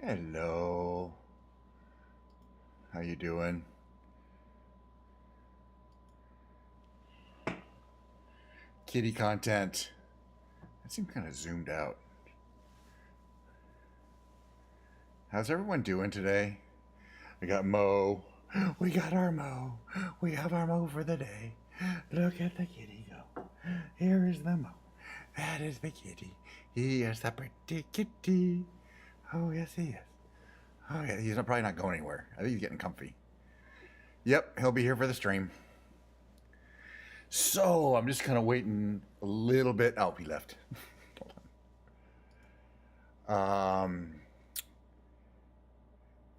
Hello. How you doing? Kitty content. That seemed kind of zoomed out. How's everyone doing today? We got Mo. We got our Mo. We have our Mo for the day. Look at the kitty go. Here is the Mo. That is the kitty. He is the pretty kitty. Oh, yes, he is. Oh, yeah, he's probably not going anywhere. I think he's getting comfy. Yep, he'll be here for the stream. So I'm just kind of waiting a little bit. Oh, he left. um,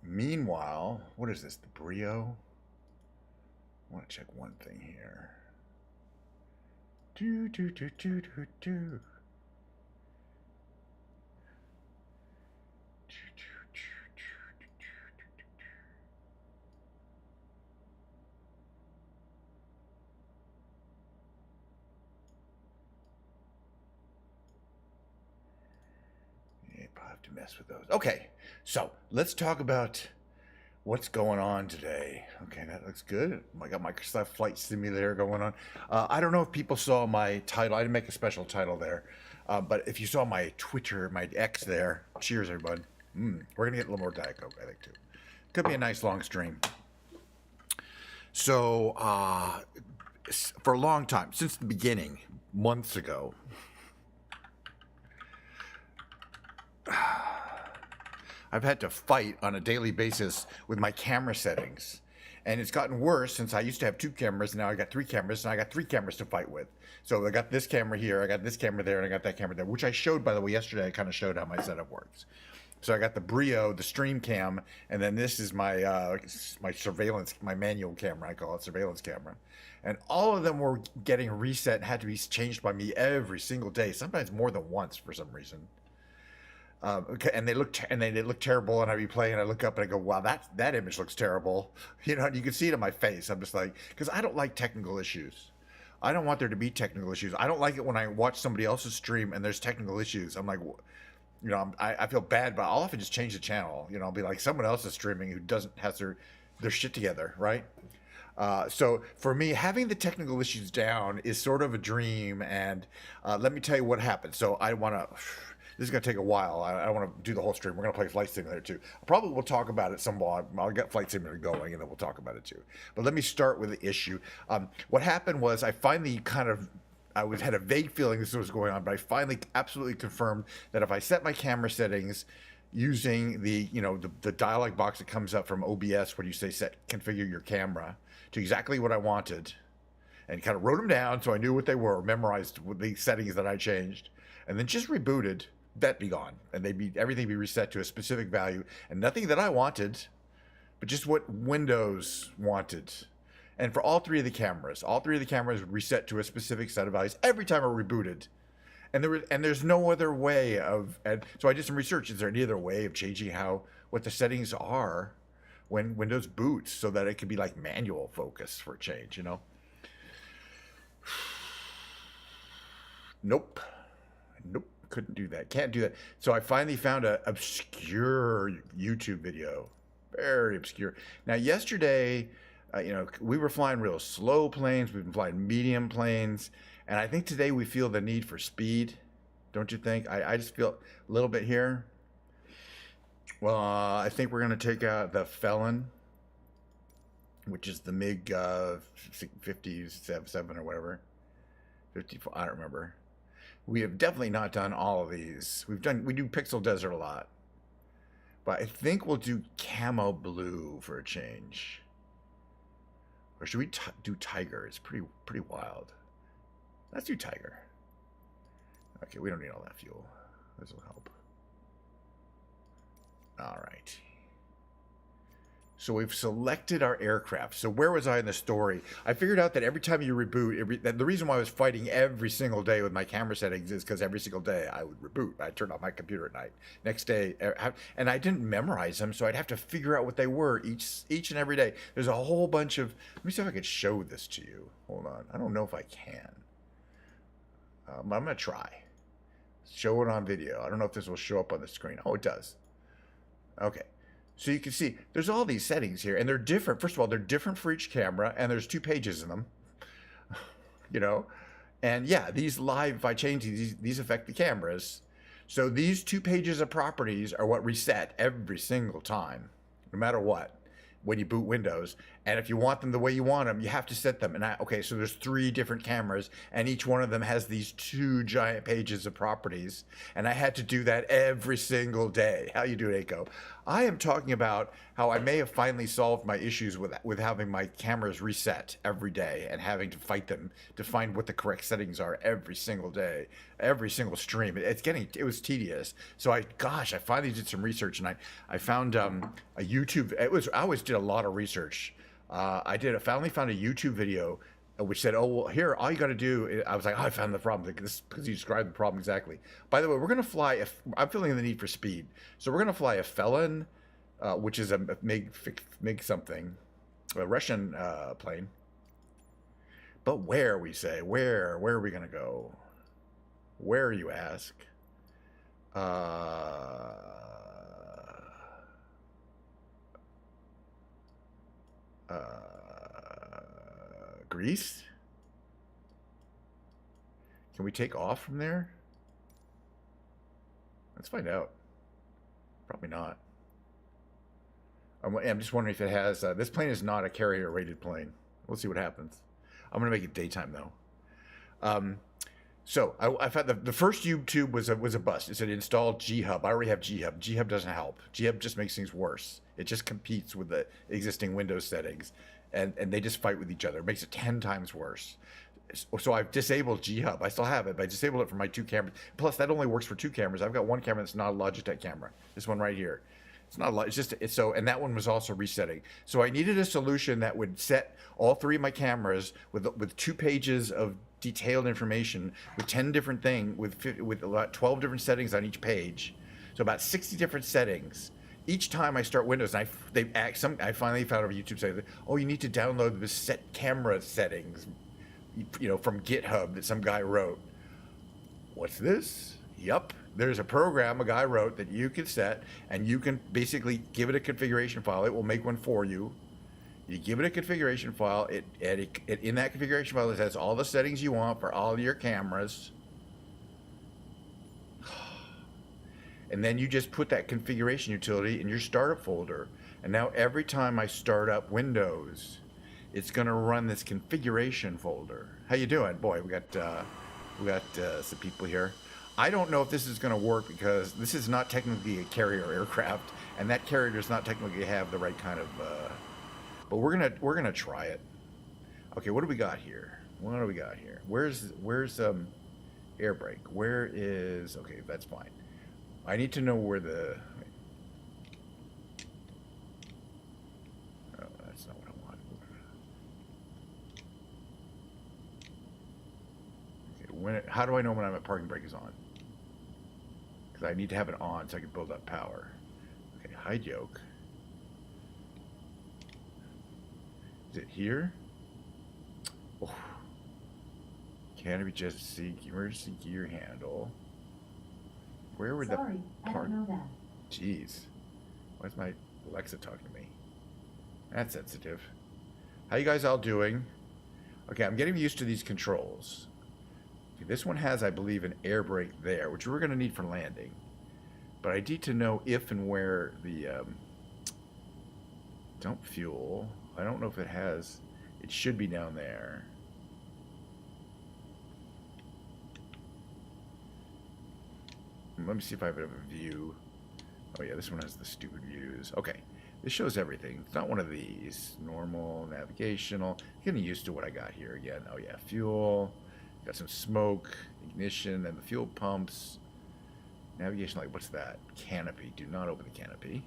Meanwhile, what is this? The Brio? I want to check one thing here. Do do do do do do. I'll have to mess with those. Okay, so let's talk about what's going on today. Okay, that looks good. I got Microsoft Flight Simulator going on. I don't know if people saw my title. I didn't make a special title there. But if you saw my Twitter, my X there, cheers, everybody. We're going to get a little more Diet Coke, I think, too. Could be a nice long stream. So, for a long time, since the beginning, months ago, I've had to fight on a daily basis with my camera settings. And it's gotten worse since I used to have 2 cameras, and now I got 3 cameras, and I got 3 cameras to fight with. So I got this camera here, I got this camera there, and I got that camera there, which I showed, by the way, yesterday. I kind of showed how my setup works. So I got the Brio, the stream cam, and then this is my my surveillance, my manual camera, I call it surveillance camera. And all of them were getting reset and had to be changed by me every single day, sometimes more than once for some reason. Okay, and they look terrible, and I be playing, and I look up and I go, wow, that image looks terrible. You know, and you can see it in my face. I'm just like, because I don't like technical issues. I don't want there to be technical issues. I don't like it when I watch somebody else's stream and there's technical issues. I'm like, you know, I feel bad, but I'll often just change the channel. You know, I'll be like, someone else is streaming who doesn't has their shit together, right? So for me, having the technical issues down is sort of a dream. And let me tell you what happened. So I want to. This is going to take a while. I don't want to do the whole stream. We're going to play Flight Simulator too. Probably we'll talk about it some more. I'll get Flight Simulator going, and then we'll talk about it too. But let me start with the issue. What happened was I finally had a vague feeling this was going on, but I finally absolutely confirmed that if I set my camera settings using the dialog box that comes up from OBS where you say configure your camera to exactly what I wanted, and kind of wrote them down so I knew what they were, memorized the settings that I changed, and then just rebooted, that be gone, and everything be reset to a specific value, and nothing that I wanted, but just what Windows wanted. And for all three of the cameras reset to a specific set of values every time I rebooted. And there's no other way of. And so I did some research. Is there any other way of changing what the settings are when Windows boots, so that it could be like manual focus for a change? You know. Nope. Couldn't do that. Can't do that. So I finally found an obscure YouTube video. Very obscure. Now, yesterday, we were flying real slow planes. We've been flying medium planes. And I think today we feel the need for speed. Don't you think? I just feel a little bit here. Well, I think we're going to take out the Felon, which is the MiG 57 or whatever. 54, I don't remember. We have definitely not done all of these. We do Pixel Desert a lot. But I think we'll do Camo Blue for a change. Or should we do Tiger? It's pretty wild. Let's do Tiger. Okay, we don't need all that fuel. This will help. All right. So we've selected our aircraft. So where was I in the story? I figured out that every time you reboot, the reason why I was fighting every single day with my camera settings is because every single day I would reboot. I'd turn off my computer at night. Next day, and I didn't memorize them, so I'd have to figure out what they were each and every day. There's a whole bunch of. Let me see if I could show this to you. Hold on. I don't know if I can. I'm gonna try. Show it on video. I don't know if this will show up on the screen. Oh, it does. Okay. So you can see there's all these settings here, and they're different. First of all, they're different for each camera, and there's 2 pages in them, you know? And yeah, these live, if I change these affect the cameras. So these 2 pages of properties are what reset every single time, no matter what, when you boot Windows. And if you want them the way you want them, you have to set them. And okay, so there's 3 different cameras, and each one of them has these 2 giant pages of properties. And I had to do that every single day. How you doing, Aiko? I am talking about how I may have finally solved my issues with having my cameras reset every day and having to fight them to find what the correct settings are every single day, every single stream. It was tedious. So I finally did some research, and I found a YouTube. I always did a lot of research. I finally found a YouTube video which said, "Oh, well, here, all you got to do." I was like, "Oh, I found the problem," because you described the problem exactly. By the way, we're going to fly. I'm feeling the need for speed, so we're going to fly a Felon, which is a MiG something, a Russian plane. But where, we say, where are we going to go? Where, you ask? Greece? Can we take off from there? Let's find out. Probably not. I'm just wondering if it has... this plane is not a carrier-rated plane. We'll see what happens. I'm going to make it daytime, though. So I found the first YouTube was a bust. It said install G-Hub. I already have G-Hub. G-Hub doesn't help. G-Hub just makes things worse. It just competes with the existing Windows settings, and they just fight with each other. It makes it 10 times worse. So I've disabled G-Hub. I still have it, but I disabled it for my 2 cameras. Plus, that only works for 2 cameras. I've got 1 camera that's not a Logitech camera. This one right here. It's not a lot. And that one was also resetting. So I needed a solution that would set all 3 of my cameras with 2 pages of detailed information with 10 different things, with about 12 different settings on each page. So about 60 different settings. Each time I start Windows, and I finally found a YouTube saying, "Oh, you need to download the set camera settings, from GitHub that some guy wrote." What's this? Yep. There's a program a guy wrote that you can set, and you can basically give it a configuration file. It will make one for you. You give it a configuration file. In that configuration file, it has all the settings you want for all your cameras. And then you just put that configuration utility in your startup folder. And now every time I start up Windows, it's going to run this configuration folder. How you doing? Boy, we got some people here. I don't know if this is going to work because this is not technically a carrier aircraft, and that carrier does not technically have the right kind of. But we're gonna try it. Okay, what do we got here? Where's air brake? Where is? Okay, that's fine. I need to know where the. Oh, that's not what I want. Okay, how do I know when my parking brake is on? Because I need to have it on so I can build up power. Okay, hide yoke. Is it here? Oh. Canopy just seek emergency gear handle. Where would the Sorry, I don't know that. Jeez. Why's my Alexa talking to me? That's sensitive. How you guys all doing? Okay, I'm getting used to these controls. Okay, this one has, I believe, an air brake there, which we're going to need for landing. But I need to know if and where the dump fuel. I don't know if it has. It should be down there. Let me see if I have a view. Oh yeah, this one has the stupid views. Okay, this shows everything. It's not one of these. Normal, navigational. Getting used to what I got here again. Oh yeah, fuel. Got some smoke, ignition, and the fuel pumps. Navigation, like what's that? Canopy. Do not open the canopy.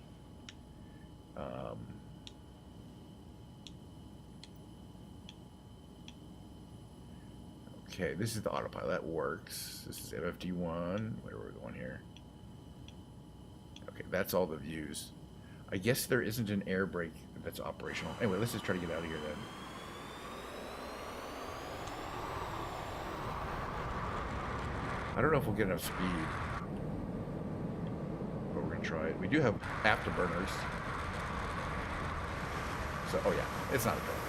Okay, this is the autopilot. That works. This is MFD1. Where are we going here? Okay, that's all the views. I guess there isn't an air brake that's operational. Anyway, let's just try to get out of here then. I don't know if we'll get enough speed, but we're gonna try it. We do have afterburners. So, oh yeah, it's not a problem.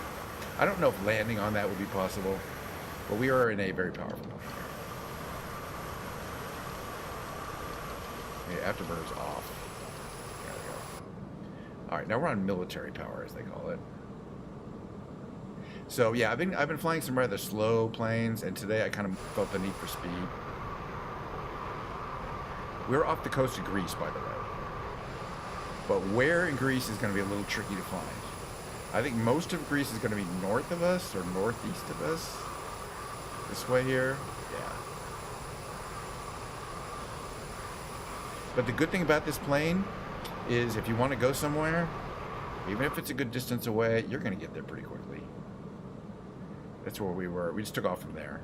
I don't know if landing on that would be possible, but we are in a very powerful point here. Yeah, afterburners off. There we go. All right, now we're on military power, as they call it. So yeah, I've been flying some rather slow planes, and today I kind of felt the need for speed. We're off the coast of Greece, by the way. But where in Greece is going to be a little tricky to find. I think most of Greece is going to be north of us or northeast of us. This way here. Yeah. But the good thing about this plane is if you want to go somewhere, even if it's a good distance away, you're going to get there pretty quickly. That's where we were. We just took off from there.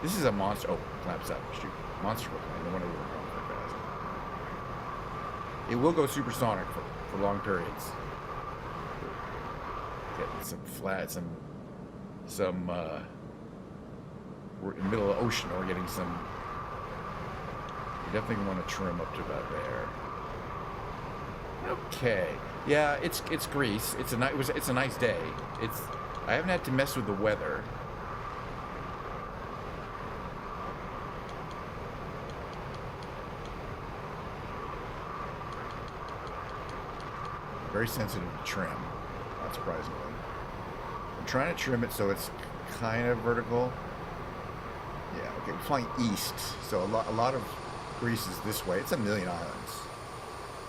This is a monster. Oh, flaps up. Shoot. Monster plane. No wonder we were going very fast. It will go supersonic for long periods. Getting some flat, we're in the middle of the ocean. We're getting some. We definitely want to trim up to about there. Okay. Yeah, it's Greece. It's a nice day. I haven't had to mess with the weather. Very sensitive to trim, not surprisingly. I'm trying to trim it so it's kind of vertical. Yeah, okay, we're flying east, so a lot of Greece is this way. It's a million islands.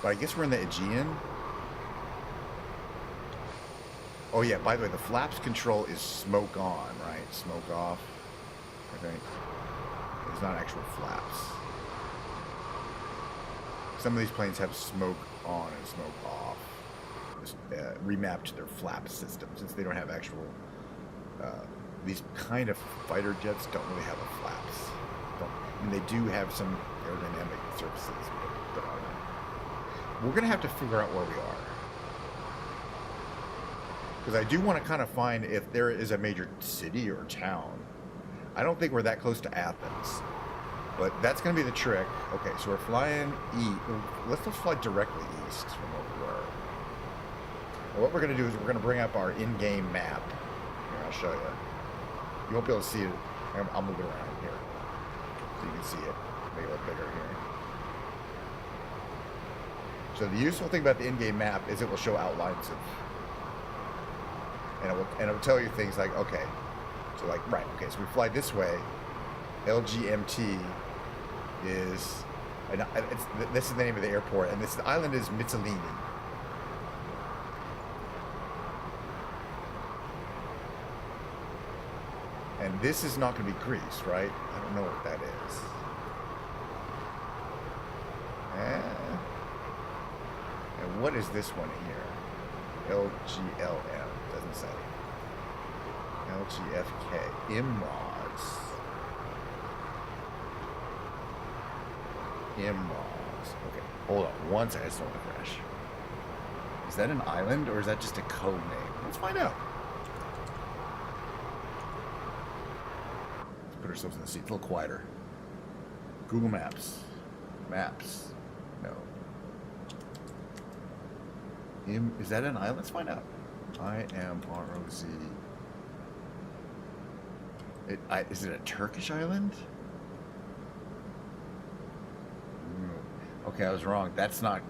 But I guess we're in the Aegean. Oh yeah, by the way, the flaps control is smoke on, right? Smoke off, I think. It's not actual flaps. Some of these planes have smoke on and smoke off. Just remapped their flap system since they don't have actual. These kind of fighter jets don't really have a flaps. And they do have some aerodynamic surfaces, but we're gonna have to figure out where we are. Because I do want to kind of find if there is a major city or town. I don't think we're that close to Athens, but that's going to be the trick. Okay, so we're flying east. Let's fly directly east from where we were. And what we're going to do is we're going to bring up our in-game map. Here, I'll show you. You won't be able to see it. I'll move it around here so you can see it. Make it a little bigger here. So the useful thing about the in-game map is it will show outlines of. And it will tell you things like, okay, so like, right, okay, so we fly this way. LGMT is, this is the name of the airport, and the island is Mytilene. And this is not going to be Greece, right? I don't know what that is. And what is this one here? LGLM. Doesn't say. LGFK. IMROS. Okay, hold on. One second. I just don't want to crash. Is that an island or is that just a code name? Let's find out. Let's put ourselves in the seat. It's a little quieter. Google Maps. Maps. No. Is that an island? Let's find out. IMROZ. Is it a Turkish island? Okay, I was wrong. That's not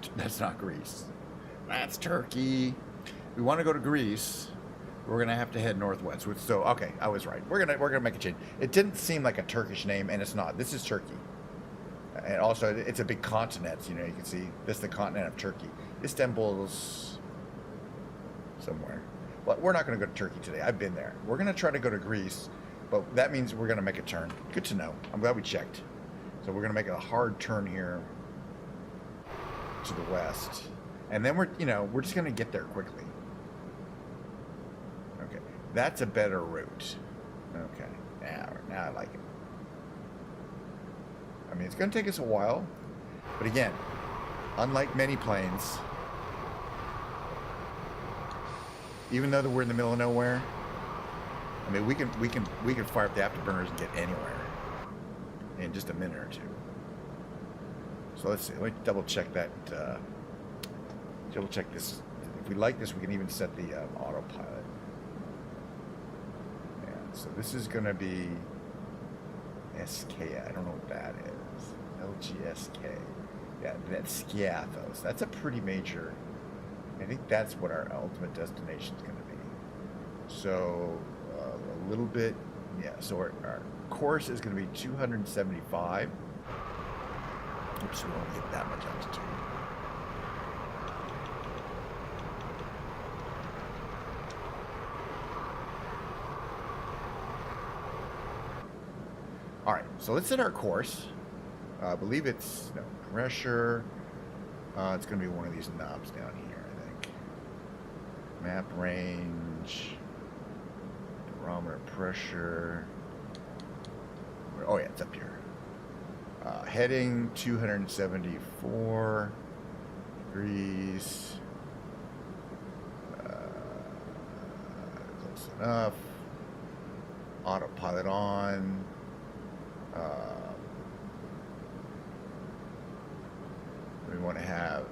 Greece. That's Turkey. We want to go to Greece. We're gonna have to head northwest. So okay, I was right. We're gonna make a change. It didn't seem like a Turkish name, and it's not. This is Turkey. And also, it's a big continent. You know, you can see this is the continent of Turkey. Istanbul's somewhere. But we're not going to go to Turkey today. I've been there. We're going to try to go to Greece, but that means we're going to make a turn. Good to know. I'm glad we checked. So we're going to make a hard turn here to the west. And then we're just going to get there quickly. Okay. That's a better route. Okay. Now I like it. I mean, it's going to take us a while, but again, unlike many planes, even though we're in the middle of nowhere, I mean, we can fire up the afterburners and get anywhere in just a minute or two. So let's see. Let me double check that. Double check this. If we like this, we can even set the autopilot. Yeah. So this is going to be SK. I don't know what that is. LGSK. Yeah, that's Skiathos. That's a pretty major. I think that's what our ultimate destination is going to be. So a little bit. Yeah. So our course is going to be 275. Oops, we won't get that much altitude. All right, so let's set our course. I believe it's pressure. It's going to be one of these knobs down here, I think. Map range, barometer pressure. Oh yeah, it's up here. Heading 274 degrees. Close enough. Autopilot on. We want to have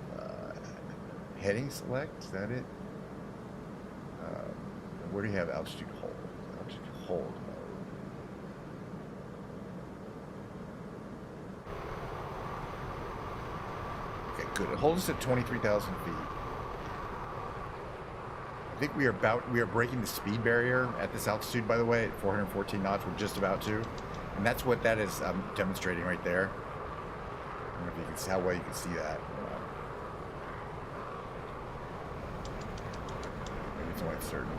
heading select. Is that it? Where do you have altitude hold? Altitude hold mode. Okay, good. It holds us at 23,000 feet. I think we are breaking the speed barrier at this altitude, by the way, at 414 knots. We're just about to. And that's what that is demonstrating right there. I don't know if you can see how well you can see that. Maybe it's only certain.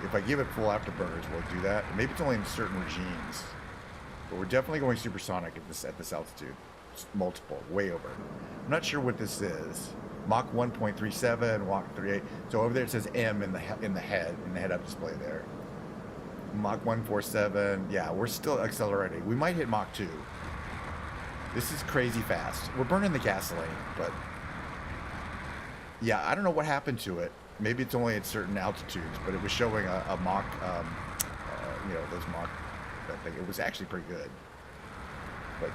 If I give it full afterburners, will it do that? Maybe it's only in certain regimes. But we're definitely going supersonic at this altitude. It's multiple, way over. I'm not sure what this is. Mach 1.37, Mach 3.8. So over there it says M in the head-up display there. Mach 147. Yeah, we're still accelerating. We might hit Mach 2. This is crazy fast. We're burning the gasoline, but yeah, I don't know what happened to it. Maybe it's only at certain altitudes, but it was showing a Mach, those Mach, that thing. It was actually pretty good. But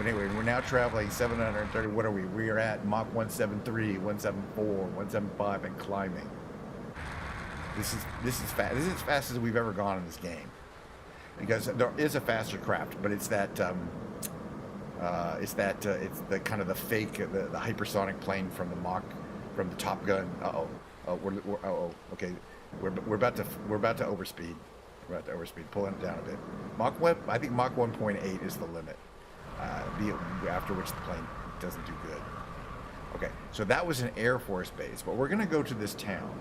anyway, we're now traveling 730. What are we? We are at Mach 173, 174, 175, and climbing. This is fast. This is as fast as we've ever gone in this game. Because there is a faster craft, but it's that it's the kind of the fake, the hypersonic plane from the Top Gun. Okay, we're about to overspeed. We're about to overspeed, pulling it down a bit. I think Mach 1.8 is the limit. After which the plane doesn't do good. Okay, so that was an Air Force base, but we're gonna go to this town.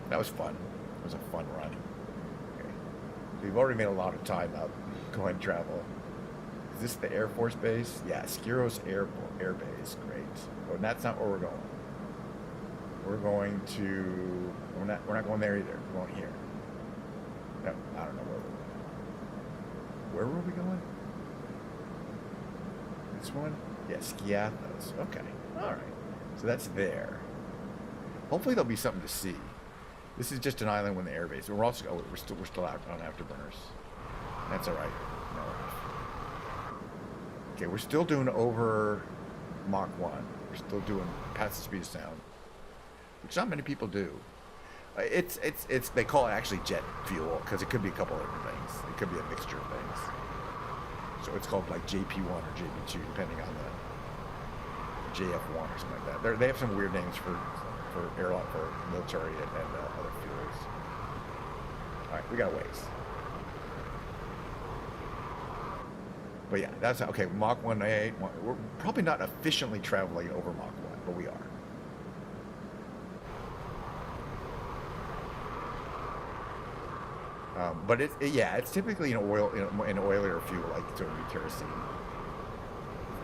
That was fun. It was a fun run. Okay, so we've already made a lot of time up. Go ahead and travel. Is this the Air Force base? Yeah, Skiros Air Base. Great. Oh, and that's not where we're going. We're going to. We're not going there either. We're going here. No, I don't know where we're going. Where were we going? This one? Yeah, Skiathos. Okay. All right. So that's there. Hopefully there'll be something to see. This is just an island with an airbase. We're also we're still out on afterburners. That's all right. No. Okay, we're still doing over Mach 1. We're still doing past the speed of sound, which not many people do. It's they call it actually jet fuel because it could be a couple of different things. It could be a mixture of things. So it's called like JP1 or JP2, depending on the JF1 or something like that. They have some weird names for airline, for military and other fuels. All right, we got a ways. But yeah, that's okay. Mach 1.8. We're probably not efficiently traveling over Mach 1, but we are. But it's typically an oilier fuel, like so it would be kerosene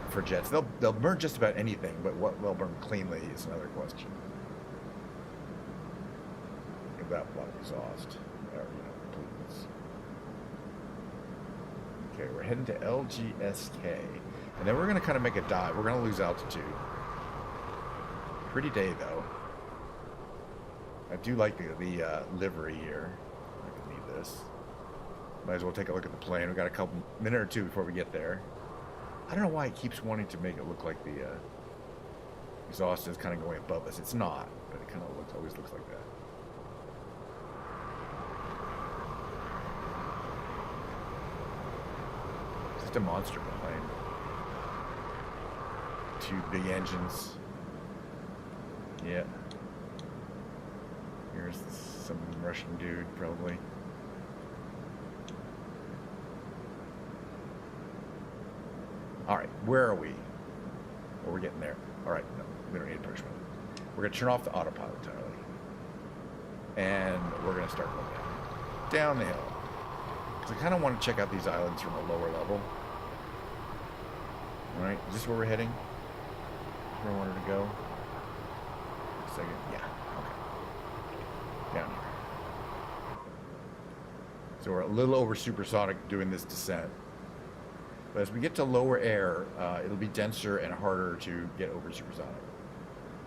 for jets. They'll burn just about anything, but what they'll burn cleanly is another question. Without a lot of exhaust or pollutants. Okay, we're heading to LGSK, and then we're going to kind of make a dive. We're going to lose altitude. Pretty day though. I do like the livery here. this. Might as well take a look at the plane. We've got a minute or two before we get there. I don't know why it keeps wanting to make it look like the exhaust is kind of going above us. It's not, but it kind of always looks like that. It's just a monster plane. 2 big engines. Yeah. Here's some Russian dude, probably. All right, where are we? Well, we're getting there. All right, no, we don't need a push button. We're gonna turn off the autopilot entirely, and we're gonna start going down the hill. Because I kind of want to check out these islands from a lower level. All right, is this where we're heading? Where I wanted to go? A second, yeah, okay. Down here. So we're a little over supersonic doing this descent. But as we get to lower air, it'll be denser and harder to get over supersonic.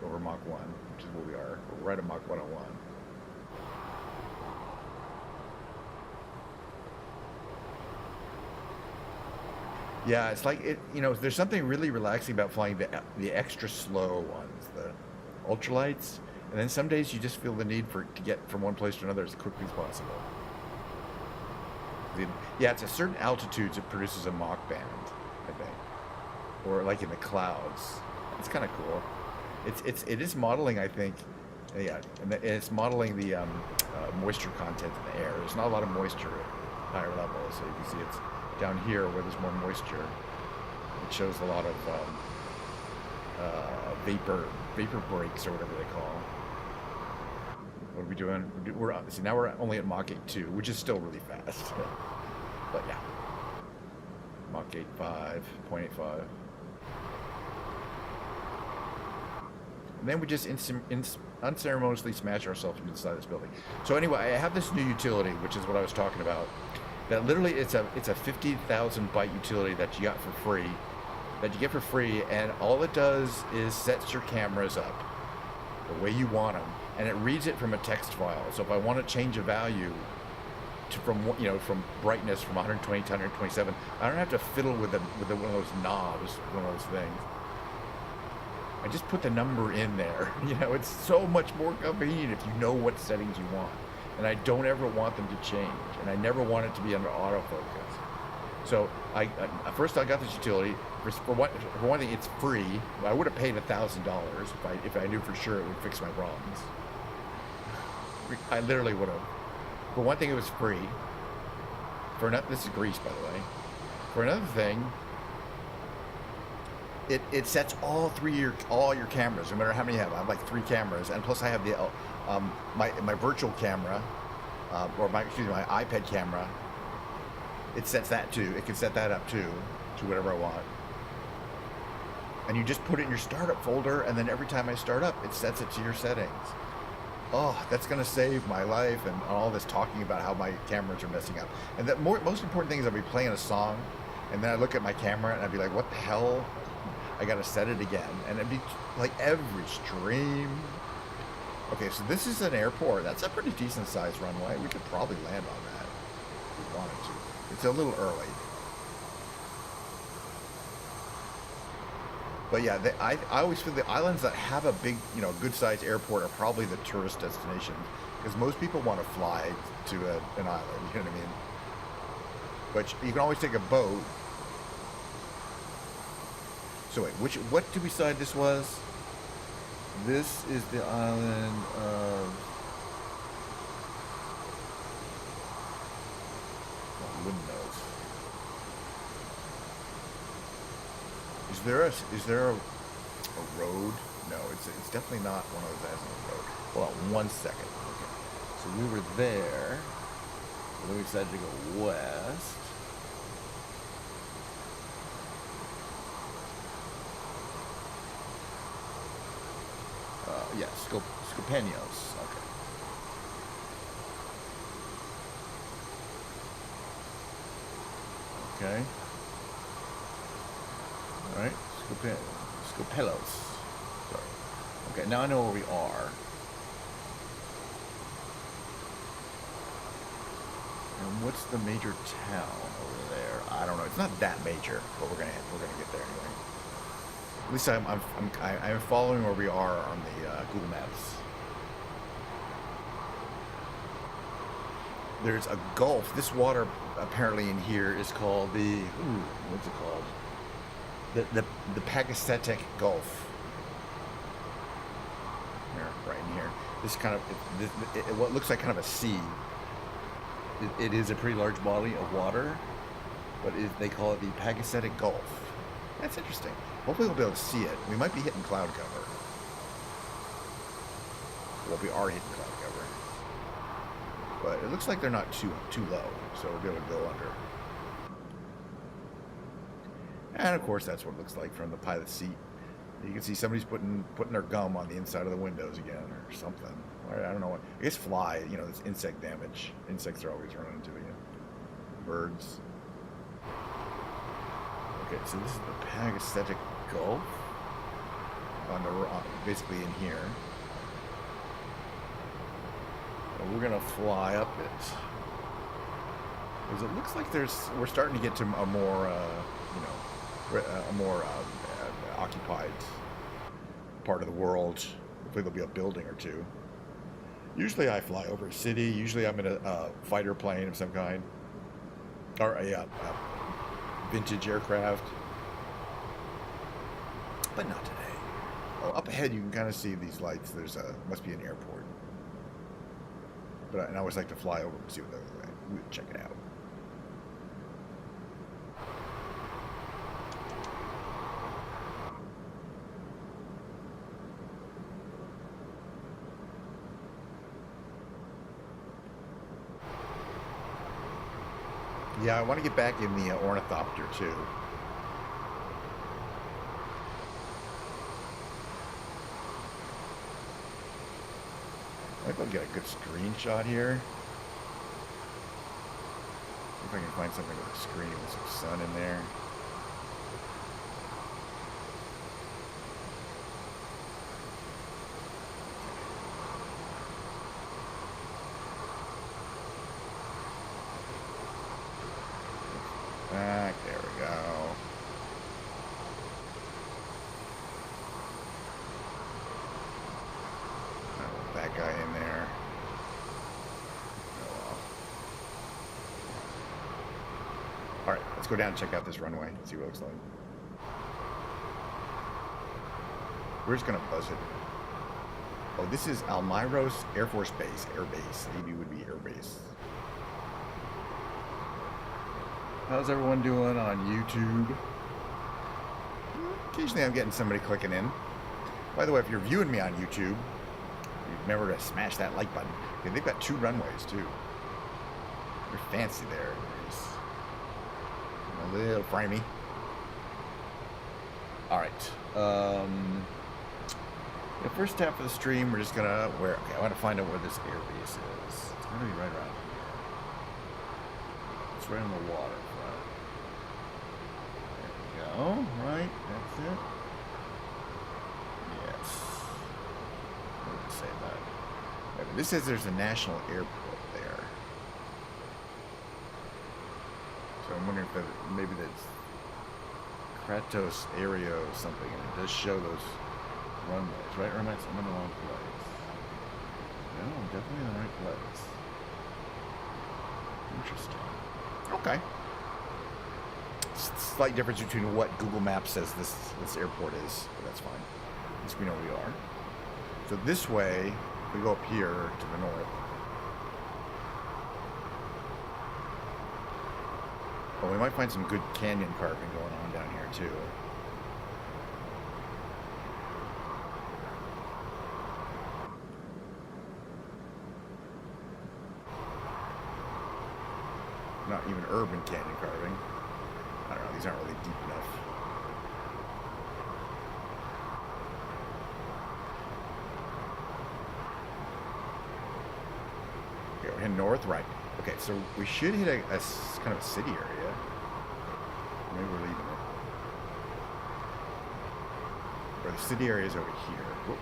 Over Mach 1, which is where we are. We're right at Mach 101. Yeah, it's like, there's something really relaxing about flying the extra slow ones, the ultralights. And then some days you just feel the need to get from one place to another as quickly as possible. Yeah, it's at certain altitudes it produces a Mach band, I think, or like in the clouds. It's kind of cool. It is modeling, I think. Yeah, and it's modeling the moisture content in the air. There's not a lot of moisture at higher levels, so you can see it's down here where there's more moisture. It shows a lot of vapor breaks or whatever they call. What are we doing? See, now we're only at Mach 8.2, which is still really fast. But yeah. Mach 8.5, 0.85. And then we just unceremoniously smash ourselves into the side of this building. So anyway, I have this new utility, which is what I was talking about. That literally it's a 50,000 byte utility that you got for free. That you get for free, and all it does is sets your cameras up the way you want them. And it reads it from a text file. So if I want to change a value from brightness from 120 to 127, I don't have to fiddle with one of those knobs, one of those things. I just put the number in there. It's so much more convenient if you know what settings you want. And I don't ever want them to change. And I never want it to be under autofocus. So first I got this utility. For one thing, it's free. I would have paid $1,000 if I knew for sure it would fix my problems. I literally would have. For one thing, it was free. This is Greece, by the way. For another thing, it sets all your cameras, no matter how many you have. I have like 3 cameras, and plus I have the my virtual camera, or my iPad camera. It sets that too. It can set that up too, to whatever I want. And you just put it in your startup folder, and then every time I start up, it sets it to your settings. Oh, that's going to save my life, and all this talking about how my cameras are messing up. And the most important thing is I'll be playing a song, and then I look at my camera, and I'd be like, what the hell? I got to set it again. And it'd be like every stream. Okay, so this is an airport. That's a pretty decent-sized runway. We could probably land on that if we wanted to. It's a little early. But yeah, I always feel the islands that have a big, good-sized airport are probably the tourist destinations, because most people want to fly to an island. You know what I mean? But you can always take a boat. So wait, what did we decide this was? This is the island of. Well, who wouldn't knows? Is there a road? No, it's definitely not one of those that has no road. Hold on 1 second. Okay. So we were there. And then we decided to go west. Yeah, Scopenos. Okay. All right, Scopelos. Sorry. Okay, now I know where we are. what's the major town over there? I don't know. It's not that major, but we're gonna get there anyway. At least I'm following where we are on the Google Maps. There's a gulf. This water apparently in here is called the what's it called? The Pagasetic Gulf. Here, right in here. This kind of what looks like kind of a sea. It is a pretty large body of water, but they call it the Pagasetic Gulf. That's interesting. Hopefully we'll be able to see it. We might be hitting cloud cover. Well, we are hitting cloud cover. But it looks like they're not too low, so we'll be able to go under. And of course, that's what it looks like from the pilot seat. You can see somebody's putting their gum on the inside of the windows again, or something. I don't know what. I guess fly. You know, it's insect damage. Insects are always running into you. Birds. Okay, so this is the Pagasetic Gulf. Basically in here. And we're gonna fly up it. Because it looks like we're starting to get to a more, occupied part of the world. Hopefully there'll be a building or two. Usually I fly over a city. Usually I'm in a fighter plane of some kind. Or a vintage aircraft. But not today. Oh, up ahead you can kind of see these lights. Must be an airport. But I always like to fly over and see what those are. We'll check it out. Yeah, I want to get back in the ornithopter too. I think I'll get a good screenshot here. See if I can find something with a screen with some sun in there. Back, there we go. I want that guy in there. Oh well. Alright, let's go down and check out this runway, see what it looks like. We're just gonna buzz it. Oh, this is Almyros Air Force Base, Air Base. AB would be Air Base. How's everyone doing on YouTube? Occasionally I'm getting somebody clicking in. By the way, if you're viewing me on YouTube, remember to smash that like button. Okay, they've got 2 runways too. They're fancy there. A little framey. Alright. The first half of the stream, we're just gonna okay, I want to find out where this air base is. It's gonna be right around here. It's right on the waterfront. There we go. Right, that's it. Yes. I would say that. Wait, this says there's a national airport there. So I'm wondering if maybe that's Kratos Aereo something, and it does show those runways, right? Or am I in the wrong place? No, I'm definitely in the right place. Interesting. Okay. Slight difference between what Google Maps says this airport is, but that's fine. At least we know where we are. So this way, if we go up here to the north. Oh, we might find some good canyon carving going on down here too. Not even urban canyon carving. I don't know, these aren't really deep enough. Okay, we're heading north, right. Okay, so we should hit a kind of a city area. Maybe we're leaving it. Or the city area is over here. Whoop.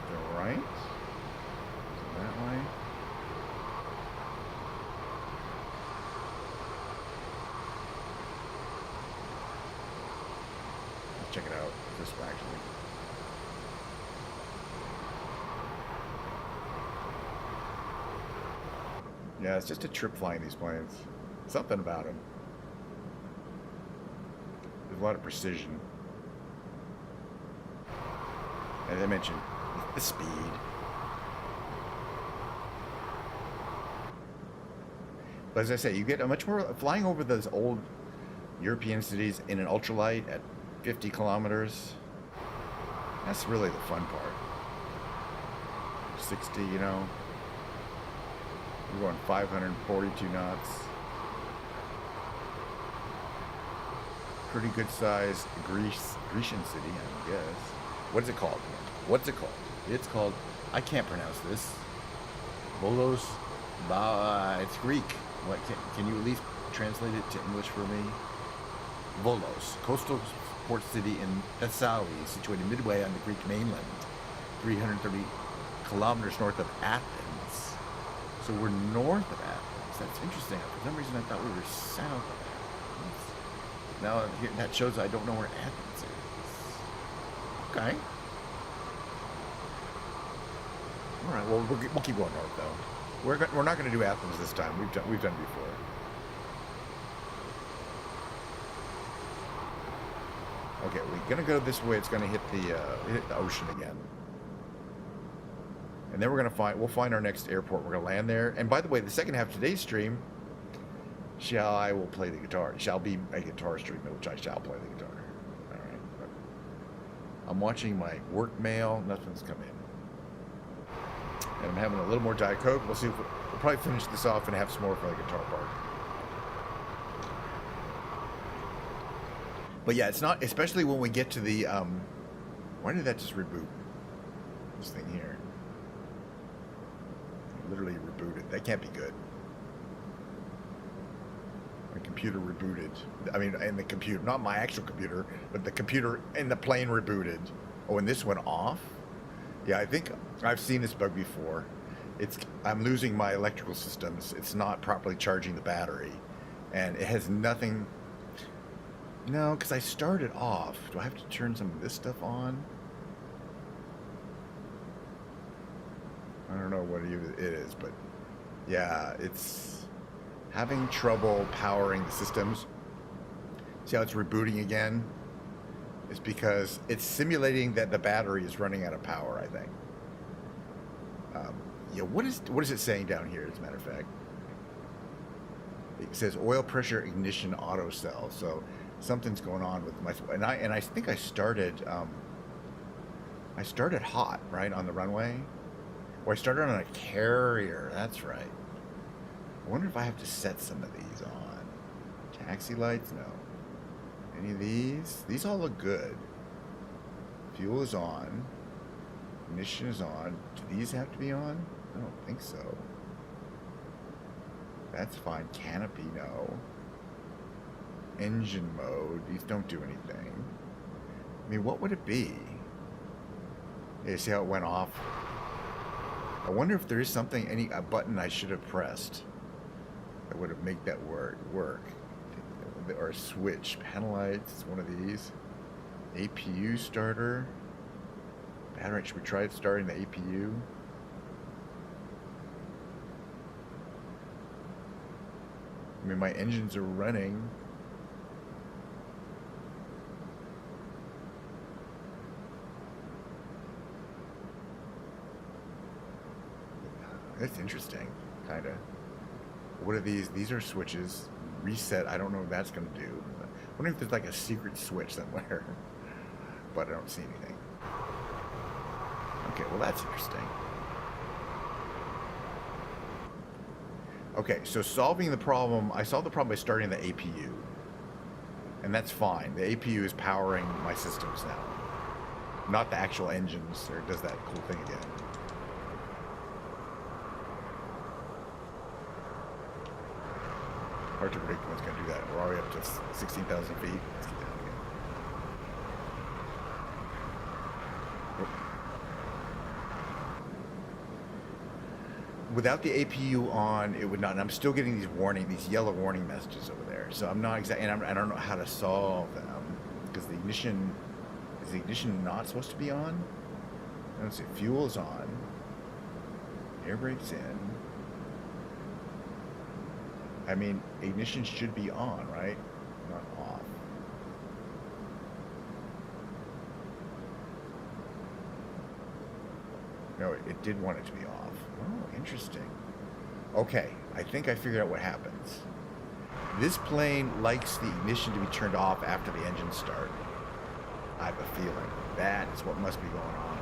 To the right? Is it that way? this one, actually. Yeah, it's just a trip flying these planes. Something about them. There's a lot of precision. As I mentioned, the speed. But as I say, you get a much more flying over those old European cities in an ultralight at 50 kilometers. That's really the fun part. 60, you know. We're going 542 knots. Pretty good size Grecian city, I guess. What is it called? What's it called? It's called, I can't pronounce this. Volos. It's Greek. What can you at least translate it to English for me? Volos, coastal port city in Thessaly, situated midway on the Greek mainland, 330 kilometers north of Athens. So we're north of Athens. That's interesting. For some reason, I thought we were south of Athens. Now that shows I don't know where Athens is. Okay. All right. Well, we'll keep going north though. We're not going to do Athens this time. We've done before. Okay, we're going to go this way. It's going to hit the ocean again. And then we'll find our next airport. We're going to land there. And by the way, the second half of today's stream, I will play the guitar. It shall be a guitar stream, which I shall play the guitar. All right. I'm watching my work mail. Nothing's come in. And I'm having a little more Diet Coke. We'll see if we'll probably finish this off and have some more for the guitar part. But yeah, it's not, especially when we get to the, why did that just reboot? This thing here. It literally rebooted. That can't be good. My computer rebooted. I mean, and the computer, not my actual computer, but the computer in the plane rebooted. Oh, and this went off? Yeah, I think I've seen this bug before. I'm losing my electrical systems. It's not properly charging the battery. And it has nothing... No, because I started off. Do I have to turn some of this stuff on? I don't know what it is, but... Yeah, it's having trouble powering the systems. See how it's rebooting again? It's because it's simulating that the battery is running out of power, I think. Yeah, what is it saying down here, as a matter of fact? It says oil pressure ignition auto cell. So something's going on with my... And I think I started hot, right, on the runway? Or I started on a carrier, that's right. I wonder if I have to set some of these on. Taxi lights? No. Any of these? These all look good. Fuel is on. Ignition is on. Do these have to be on? I don't think so. That's fine. Canopy, no. Engine mode. These don't do anything. I mean, what would it be? Yeah, see how it went off? I wonder if there is something, a button I should have pressed that would have made that work. Or a switch. Panel lights, one of these. APU starter. Battery, should we try starting the APU? I mean, my engines are running. That's interesting, kind of. What are these? These are switches. Reset, I don't know what that's going to do. I wonder if there's like a secret switch somewhere. But I don't see anything. Okay, well that's interesting. Okay, so solving the problem, I solved the problem by starting the APU. And that's fine. The APU is powering my systems now. Not the actual engines, or it does that cool thing again. Hard to predict what's going to do that. We're already up to 16,000 feet. Let's get down again. Without the APU on, it would not. And I'm still getting these yellow warning messages over there. So I'm not exactly, and I don't know how to solve them because the ignition Is the ignition not supposed to be on? Let's see. Fuel is on. Air brake's in. I mean, ignition should be on, right? Not off. No, it did want it to be off. Oh, interesting. Okay, I think I figured out what happens. This plane likes the ignition to be turned off after the engines start. I have a feeling that is what must be going on.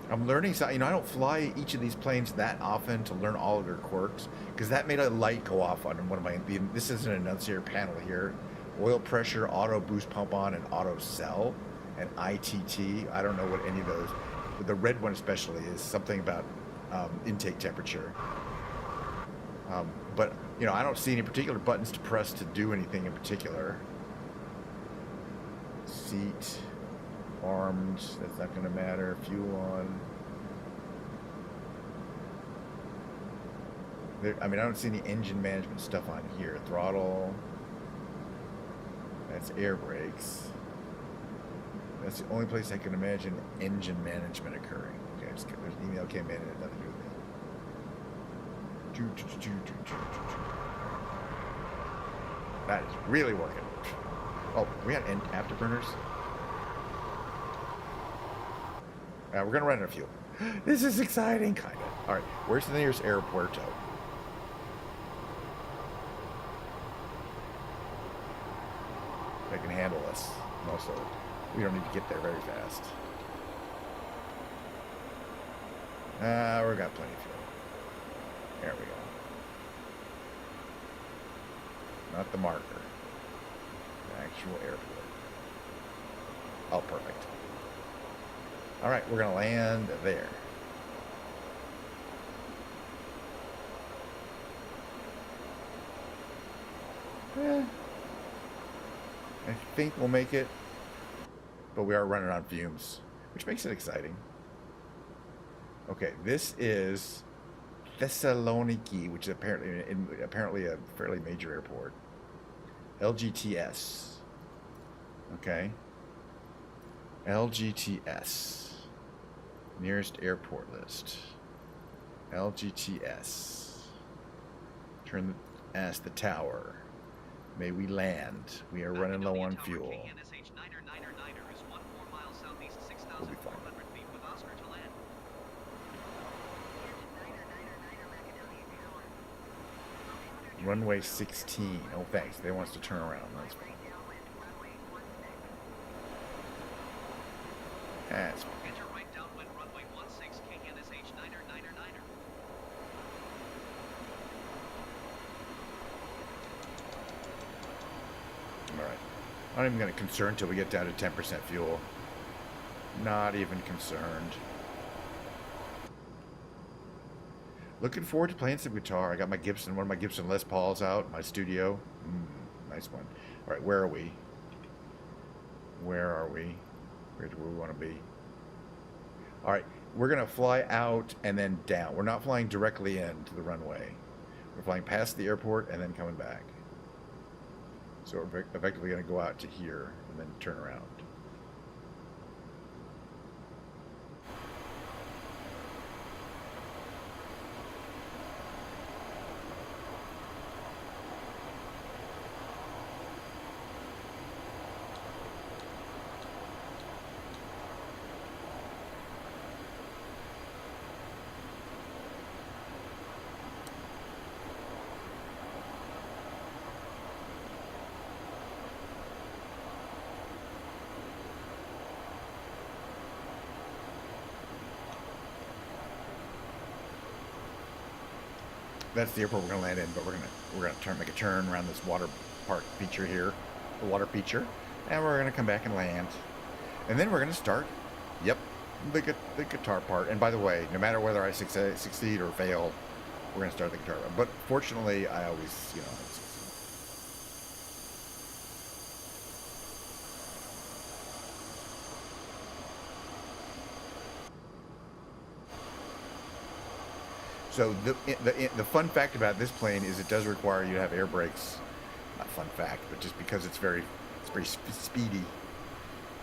I'm learning, so I don't fly each of these planes that often to learn all of their quirks, because that made a light go off on one of my. This is an annunciator panel here. Oil pressure, auto boost pump on, and auto cell, and ITT. I don't know what any of those. But the red one especially is something about intake temperature. But I don't see any particular buttons to press to do anything in particular. Seat, armed, that's not going to matter. Fuel on. I don't see any engine management stuff on here. Throttle. That's air brakes. That's the only place I can imagine engine management occurring. Okay, there's an email came in and it had nothing to do with me. That is really working. Oh, we got afterburners. We're gonna run out of fuel. This is exciting, kind of. All right, where's the nearest airporto? They can handle us most of it. We don't need to get there very fast. We've got plenty of fuel. There we go. Not the marker. The actual airport. Oh, perfect. All right, we're going to land there. I think we'll make it, but we are running on fumes, which makes it exciting. Okay, this is Thessaloniki, which is apparently a fairly major airport. LGTS. Okay. LGTS. Nearest airport list. LGTS. Turn the ask the tower. May we land. We are running low on fuel. We'll be fine. Runway 16. Oh, thanks. They want us to turn around. That's fine. That's fine. Alright. I'm not even going to concern until we get down to 10% fuel. Not even concerned. Looking forward to playing some guitar. I got my Gibson, one of my Gibson Les Pauls out in my studio. Nice one. All right, where are we? Where are we? Where do we want to be? All right, we're going to fly out and then down. We're not flying directly into the runway. We're flying past the airport and then coming back. So we're effectively going to go out to here and then turn around. That's the airport we're gonna land in, but we're gonna make a turn around this water park feature here, the water feature, and we're gonna come back and land, and then we're gonna start, yep, the guitar part. And by the way, no matter whether I succeed or fail, we're gonna start the guitar. But fortunately, I always, succeed. So the fun fact about this plane is it does require you to have air brakes. Not fun fact, but just because it's very speedy.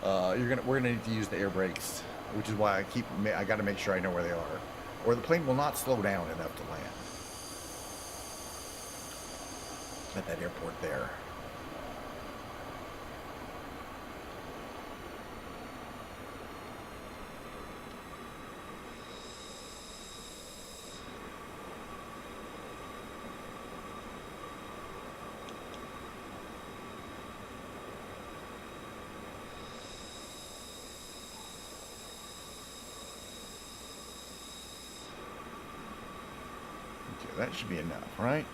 we're gonna need to use the air brakes, which is why I got to make sure I know where they are, or the plane will not slow down enough to land at that airport there. That should be enough, right?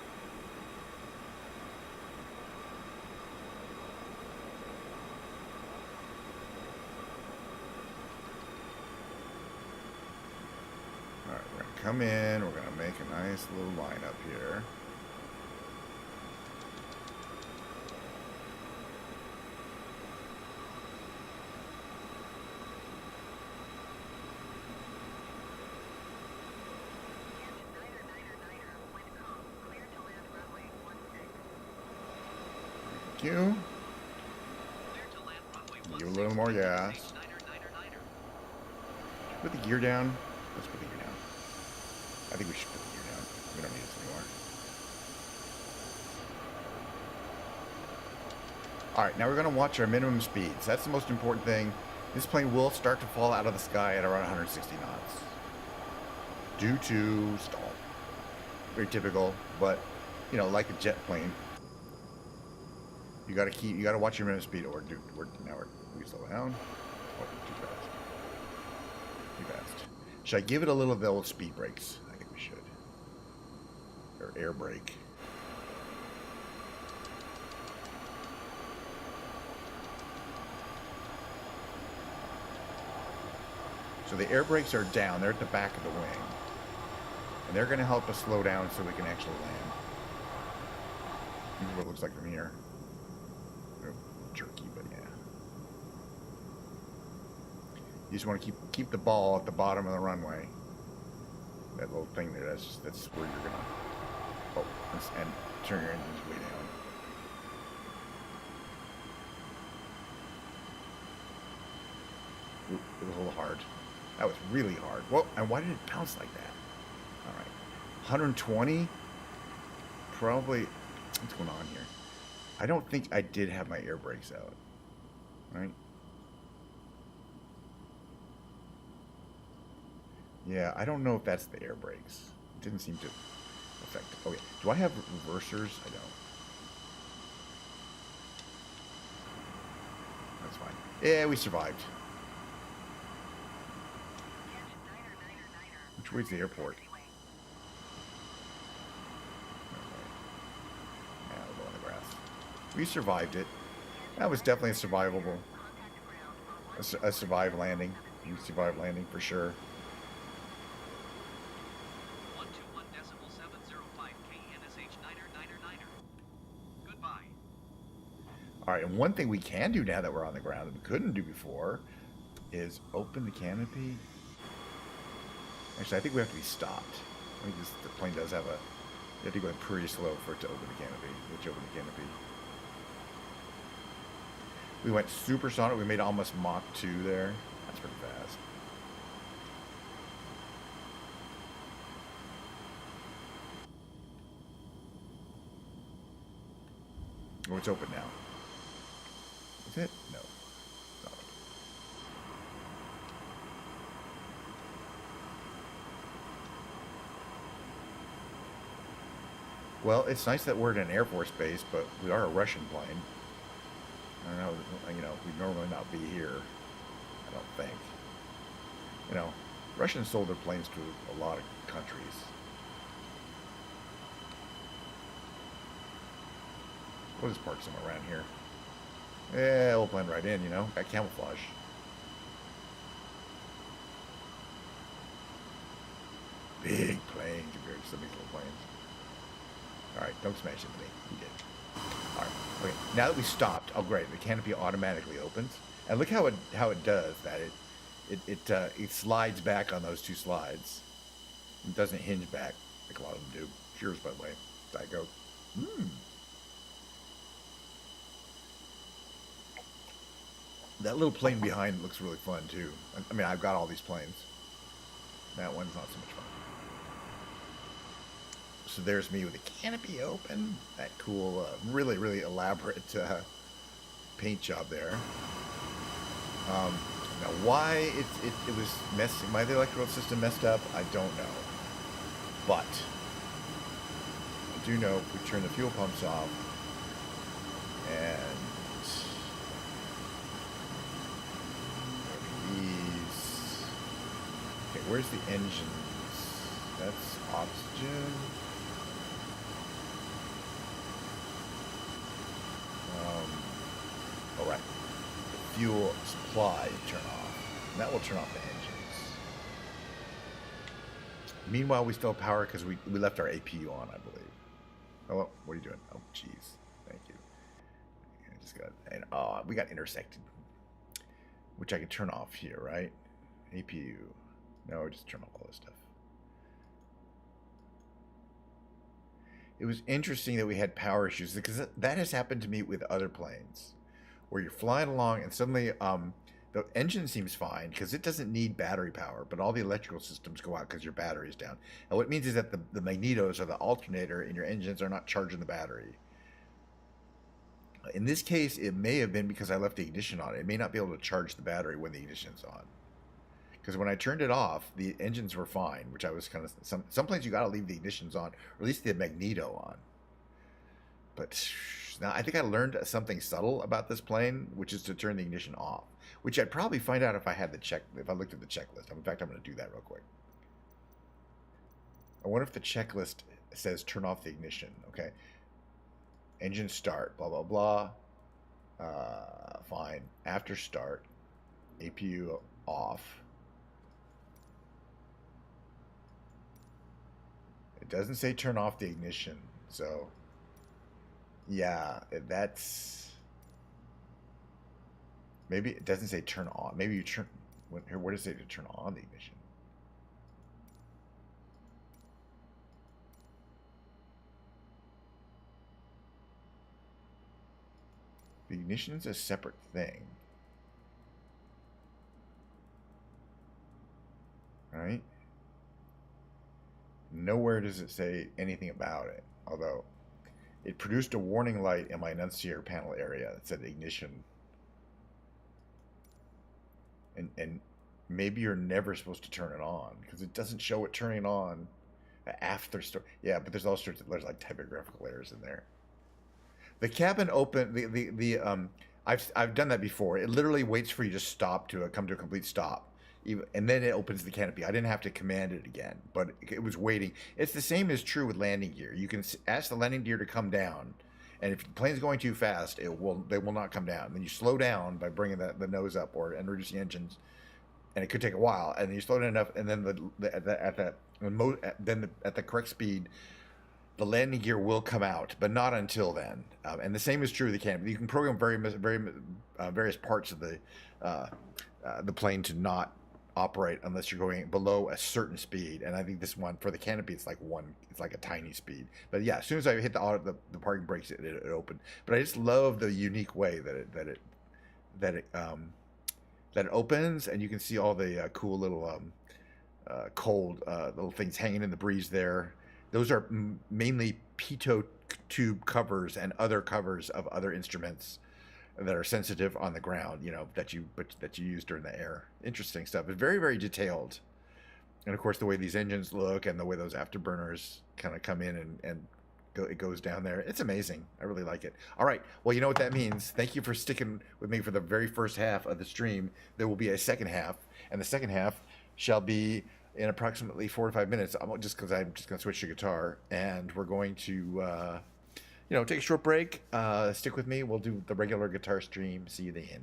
All right, we're going to come in. We're going to make a nice little line up here. You. Give a little more gas. Put the gear down. Let's put the gear down. I think we should put the gear down. We don't need this anymore. Alright, now we're going to watch our minimum speeds. That's the most important thing. This plane will start to fall out of the sky at around 160 knots. Due to stall. Very typical, but, you know, like a jet plane. You gotta watch your minimum speed, or we slow down. Oh, too fast. Too fast. Should I give it a little of the old speed brakes? I think we should. Or air brake. So the air brakes are down. They're at the back of the wing. And they're gonna help us slow down so we can actually land. This is what it looks like from here. Jerky, but yeah. You just want to keep the ball at the bottom of the runway. That little thing there, that's where you're gonna. Oh, and turn your engines way down. Ooh, it was a little hard. That was really hard. Well, and why did it bounce like that? All right, 120. Probably. What's going on here? I don't think I did have my air brakes out, right? Yeah, I don't know if that's the air brakes. It didn't seem to affect it. Okay, do I have reversers? I don't. That's fine. Yeah, we survived. Which way's the airport? We survived it. That was definitely a survivable. A survived landing. You survived landing for sure. 121.705 KNSH Niner. Goodbye. Alright, and one thing we can do now that we're on the ground that we couldn't do before is open the canopy. Actually, I think we have to be stopped. I think the plane does have a... You have to go pretty slow for it to open the canopy. Which open the canopy. We went supersonic. We made almost Mach 2 there. That's pretty fast. Oh, it's open now. Is it? No. It's not open. Well, it's nice that we're in an Air Force base, but we are a Russian plane. I don't know, you know, we'd normally not be here, I don't think. You know, Russians sold their planes to a lot of countries. We'll just park somewhere around here. Yeah, we'll blend right in, you know, got camouflage. Big plane compared to some of these little planes. Alright, don't smash into me. You did. Alright, okay. Now that we stopped, oh great, the canopy automatically opens. And look how it does that. It slides back on those two slides. It doesn't hinge back like a lot of them do. Cheers, by the way. Diet Coke. That little plane behind looks really fun too. I mean, I've got all these planes. That one's not so much fun. So there's me with the canopy open. That cool, really, really elaborate paint job there. Now, why it was messy, why the electrical system messed up, I don't know. But I do know if we turn the fuel pumps off and these. Okay, where's the engines? That's oxygen. All right. The fuel supply turn off. And that will turn off the engines. Meanwhile, we still have power because we left our APU on, I believe. Oh, what are you doing? Oh, jeez. Thank you. I just got, and we got intersected, which I can turn off here, right? APU. No, just turn off all this stuff. It was interesting that we had power issues because that has happened to me with other planes, where you're flying along and suddenly the engine seems fine because it doesn't need battery power, but all the electrical systems go out because your battery is down. And what it means is that the magnetos or the alternator in your engines are not charging the battery. In this case, it may have been because I left the ignition on. It may not be able to charge the battery when the ignition's on. Because when I turned it off, the engines were fine, which I was kind of... Some planes you got to leave the ignitions on, or at least the magneto on. But now I think I learned something subtle about this plane, which is to turn the ignition off, which I'd probably find out if I had if I looked at the checklist. In fact, I'm going to do that real quick. I wonder if the checklist says turn off the ignition. Okay. Engine start, blah, blah, blah. Fine. After start, APU off. It doesn't say turn off the ignition, so yeah, that's maybe it doesn't say turn on. Maybe you turn here. What does it say to turn on the ignition? The ignition is a separate thing, right? Nowhere does it say anything about it, although it produced a warning light in my annunciator panel area that said ignition. And maybe you're never supposed to turn it on because it doesn't show it turning on after start. Yeah, but there's all sorts of like typographical errors in there. The cabin open I've done that before. It literally waits for you to stop to come to a complete stop. And then it opens the canopy. I didn't have to command it again, but it was waiting. It's the same as true with landing gear. You can ask the landing gear to come down, and if the plane's going too fast, they will not come down. Then you slow down by bringing the nose up and reducing engines, and it could take a while. And then you slow down enough, and then at the correct speed, the landing gear will come out, but not until then. And the same is true of the canopy. You can program various parts of the plane to not operate unless you're going below a certain speed, and I think this one for the canopy it's like a tiny speed. But yeah, as soon as I hit the parking brakes, it opened. But I just love the unique way that it opens, and you can see all the cool little cold little things hanging in the breeze there. Those are mainly pitot tube covers and other covers of other instruments that are sensitive on the ground, that you use during the air. Interesting stuff. It's very, very detailed. And of course, the way these engines look and the way those afterburners kind of come in and it goes down there. It's amazing. I really like it. All right. Well, you know what that means. Thank you for sticking with me for the very first half of the stream. There will be a second half, and the second half shall be in approximately 4 to 5 minutes. I'm just going to switch to guitar, and we're going to take a short break. Stick with me. We'll do the regular guitar stream. See you then.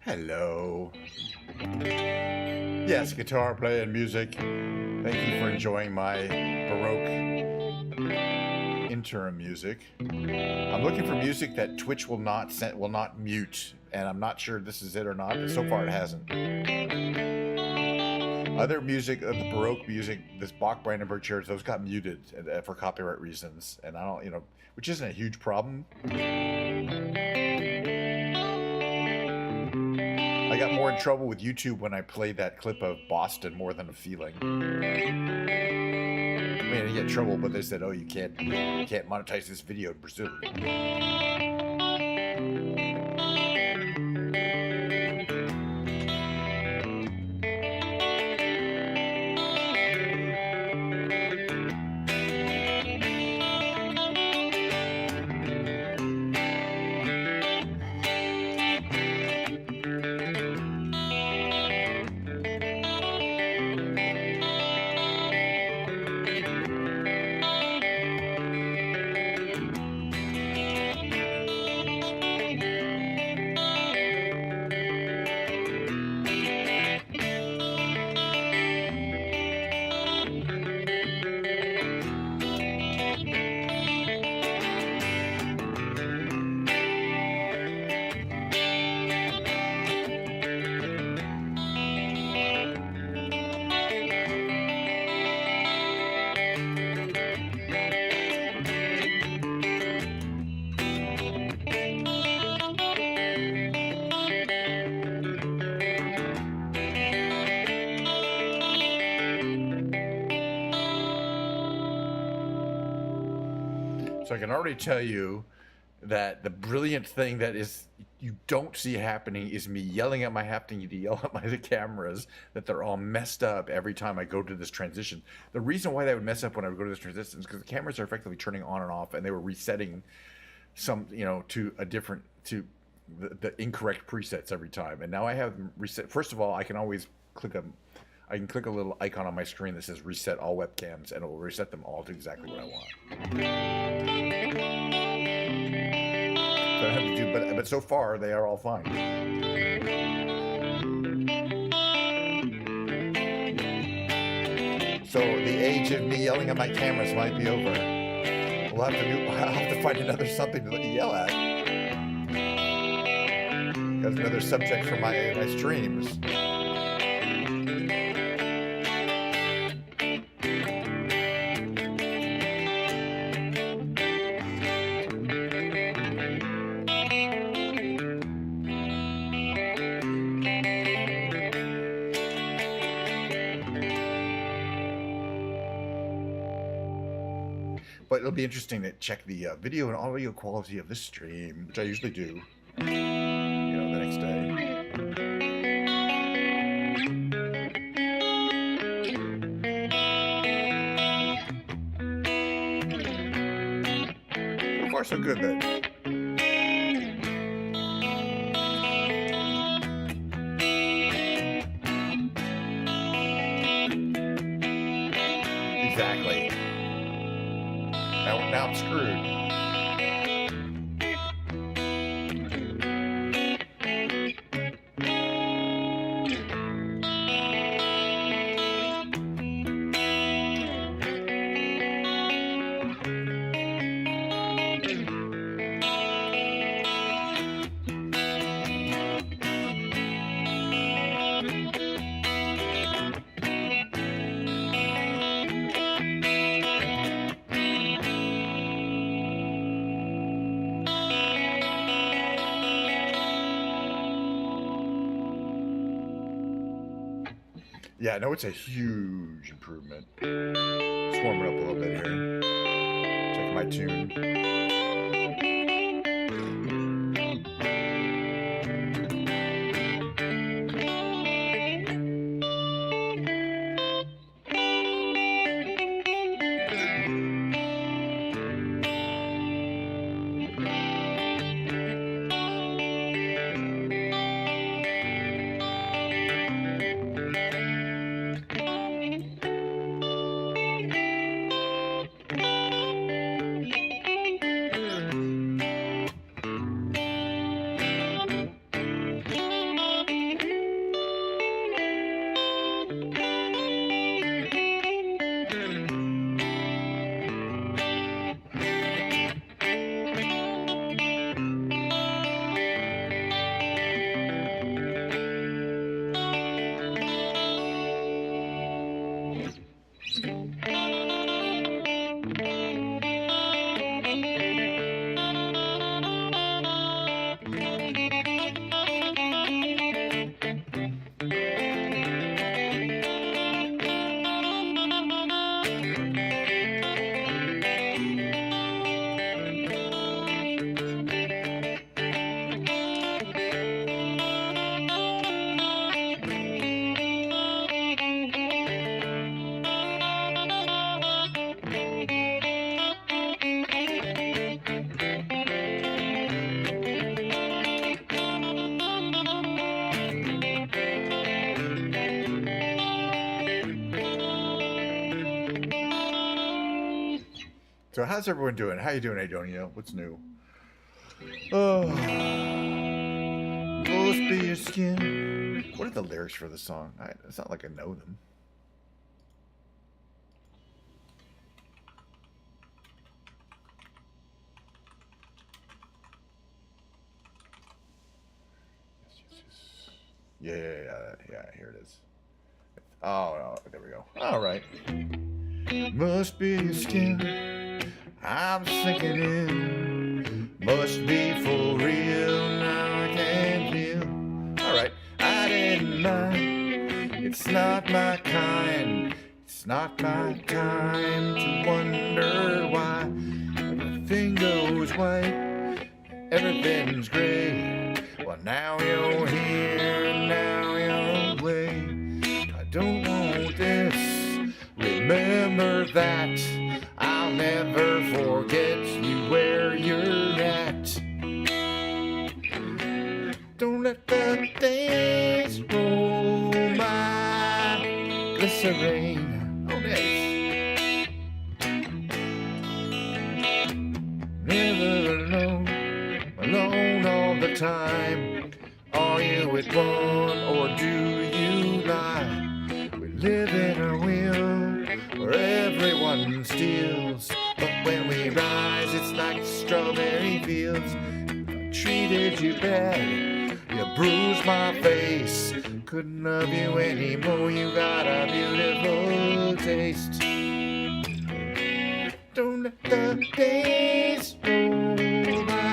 Hello. Yes, guitar playing music. Thank you for enjoying my Baroque interim music. I'm looking for music that Twitch will not mute, and I'm not sure this is it or not, but so far it hasn't. Other music of the Baroque music, this Bach Brandenburg chairs, those got muted for copyright reasons, and I don't, which isn't a huge problem. I got more in trouble with YouTube when I played that clip of Boston, More Than a Feeling. I mean, I get in trouble, but they said, "Oh, you can't monetize this video in Brazil." So I can already tell you that the brilliant thing that is you don't see happening is me yelling at my having to yell at the cameras that they're all messed up every time I go to this transition. The reason why they would mess up when I would go to this transition is because the cameras are effectively turning on and off, and they were resetting some, to a different the incorrect presets every time. And now I have them reset. First of all, I can always click a little icon on my screen that says reset all webcams, and it will reset them all to exactly what I want. So I don't have to do, but so far they are all fine. So the age of me yelling at my cameras might be over. I'll have to find another something to yell at. That's another subject for my streams. But it'll be interesting to check the video and audio quality of this stream, which I usually do, the next day. So far, so good, then. Exactly. Now I'm screwed. Yeah, I know it's a huge improvement. Just warm it up a little bit here. Check my tune. So how's everyone doing? How you doing, Adonio? What's new? Oh, must be your skin. What are the lyrics for the song? It's not like I know them. Yeah, here it is. Oh, there we go. All right. Must be your skin. I'm sinking in. Must be for real. Now I can't feel. All right. I didn't mind. It's not my kind. It's not my time to wonder why everything goes white. Everything's gray. Well, now you're here. Now you're away. I don't want this. Remember that. I'll never forget you where you're at. Don't let the days roll by. Glycerine. Oh, nice. Never alone all the time. Are you at one or do you lie? We live in a wheel where everyone steals, but when we rise, it's like strawberry fields. I treated you bad, you bruised my face. Couldn't love you anymore, you got a beautiful taste. Don't let the days roll by.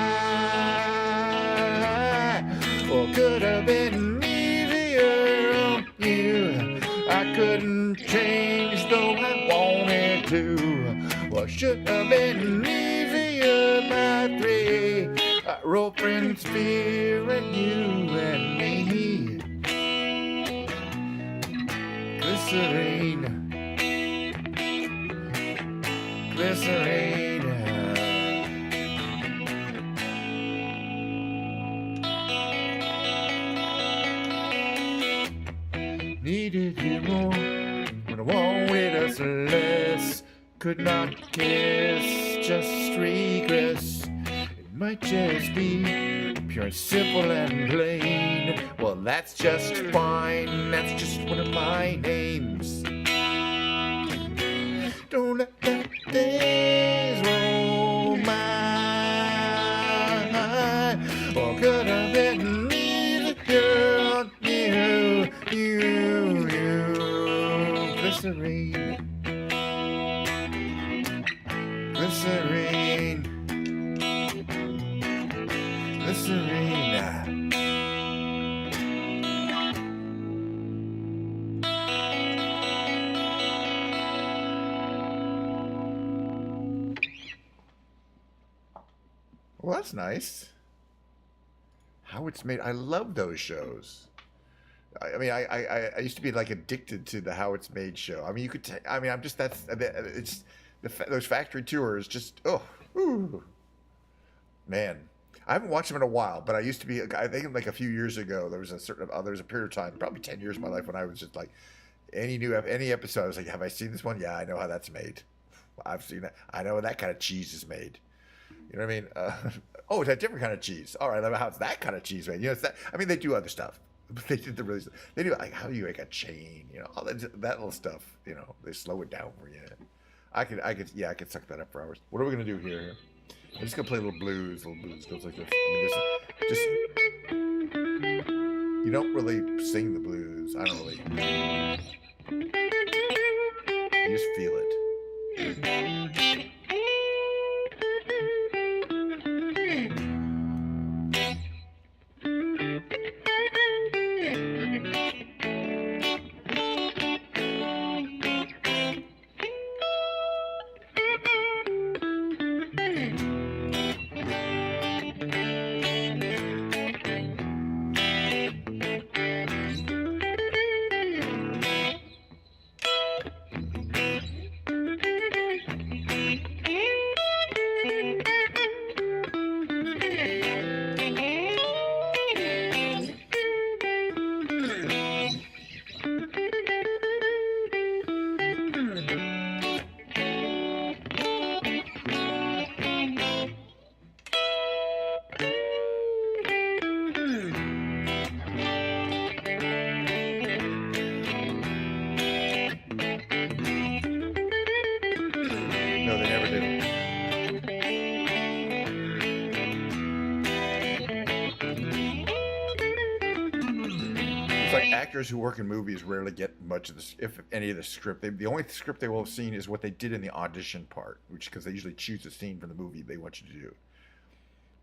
Well, could have been easier on you. I couldn't change though I wanted to. Well, should have been easier by three. Rope and spear and you and me. Glycerine. Glycerine. Needed you more, but I wanted us less. Could not kiss, just regress. It might just be pure and simple and plain. Well, that's just fine, that's just one of my names. Don't let the days roll by. Or could have been easier on you. Glycerine. Glycerine. Glycerine. Well, that's nice. How it's made. I love those shows. I mean, I used to be like addicted to the How It's Made show. I mean, you could. I mean, I'm just it's those factory tours. Just ooh, man. I haven't watched them in a while, but I used to be. I think like a few years ago, there was a period of time, probably 10 years of my life, when I was just like any episode. I was like, have I seen this one? Yeah, I know how that's made. I've seen it. I know how that kind of cheese is made. You know what I mean? Oh, it's a different kind of cheese. All right, how's that kind of cheese made? You know, it's that. I mean, they do other stuff. But they did they do like how do you make a chain, you know, all that little stuff, you know, they slow it down for you. I could suck that up for hours. What are we gonna do here? I'm just gonna play little blues goes like this. I mean, just you don't really sing the blues. I don't really. You just feel it. actors who work in movies rarely get much of this, if any of the script. The only script they will have seen is what they did in the audition part, which because they usually choose a scene from the movie they want you to do.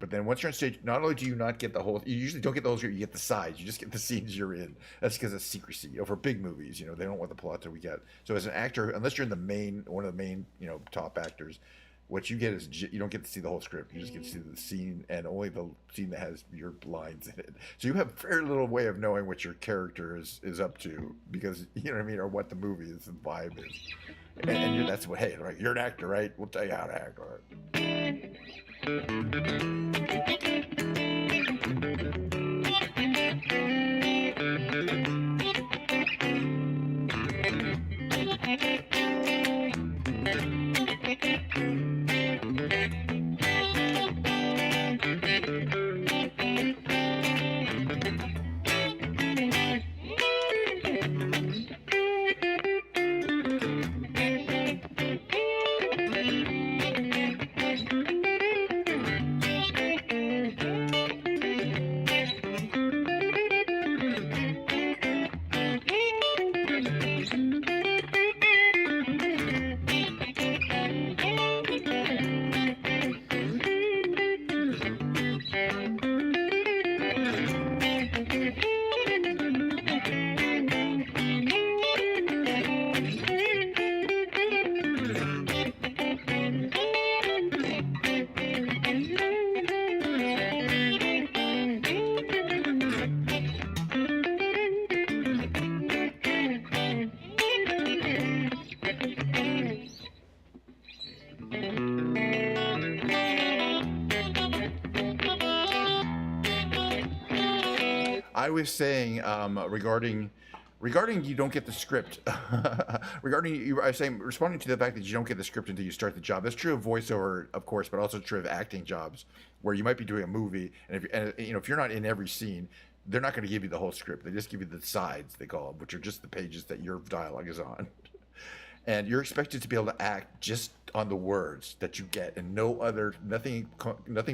But then once you're on stage, not only do you not get the whole, you usually don't get the whole script, you get the sides. You just get the scenes you're in. That's because of secrecy. For big movies, they don't want the plot that we get. So as an actor, unless you're in the main, one of the main, top actors, what you get is you don't get to see the whole script. You just get to see the scene and only the scene that has your lines in it. So you have very little way of knowing what your character is up to because you know what I mean, or what the movie is, the vibe is. And that's what. Hey, like you're an actor, right? We'll tell you how to act. All right. I was saying regarding you don't get the script. Regarding you, I was saying responding to the fact that you don't get the script until you start the job. That's true of voiceover, of course, but also true of acting jobs, where you might be doing a movie, and if you're not in every scene, they're not going to give you the whole script. They just give you the sides, they call them, which are just the pages that your dialogue is on. And you're expected to be able to act just on the words that you get and nothing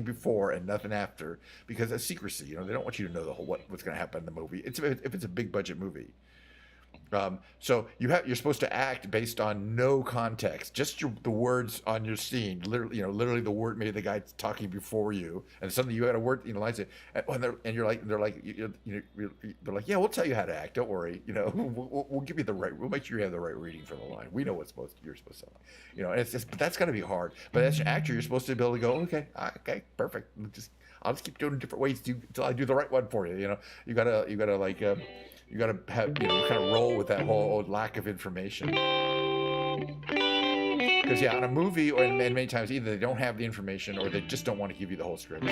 before and nothing after, because of secrecy. They don't want you to know the whole what's going to happen in the movie. If it's a big budget movie. So you're supposed to act based on no context, just the words on your scene. Literally the word, maybe the guy talking before you, and suddenly you got a word, lines it, they're like, yeah, we'll tell you how to act. Don't worry, we'll give you the right. We'll make sure you have the right reading for the line. We know you're supposed to, and it's just, but that's got to be hard. But as an actor, you're supposed to be able to go, okay, perfect. I'll just keep doing different ways until I do the right one for you. You gotta like. You got to have, kind of roll with that whole lack of information. Because, on a movie, and many times, either they don't have the information or they just don't want to give you the whole script. So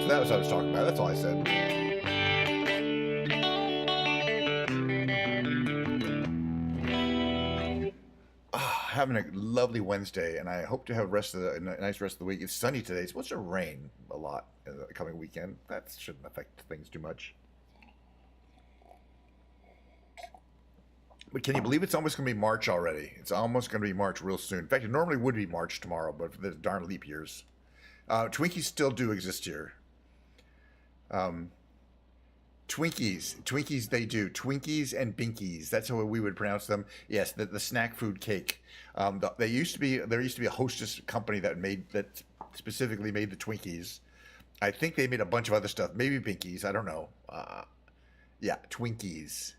that was what I was talking about. That's all I said. Having a lovely Wednesday, and I hope to have a nice rest of the week. It's sunny today. It's supposed to rain a lot in the coming weekend. That shouldn't affect things too much. But can you believe it's almost going to be March already? It's almost going to be March real soon. In fact, it normally would be March tomorrow, but for the darn leap years. Twinkies still do exist here. Twinkies, they do. Twinkies and Binkies. That's how we would pronounce them. Yes, the snack food cake. There used to be a Hostess company that specifically made the Twinkies. I think they made a bunch of other stuff. Maybe Binkies. I don't know. Twinkies.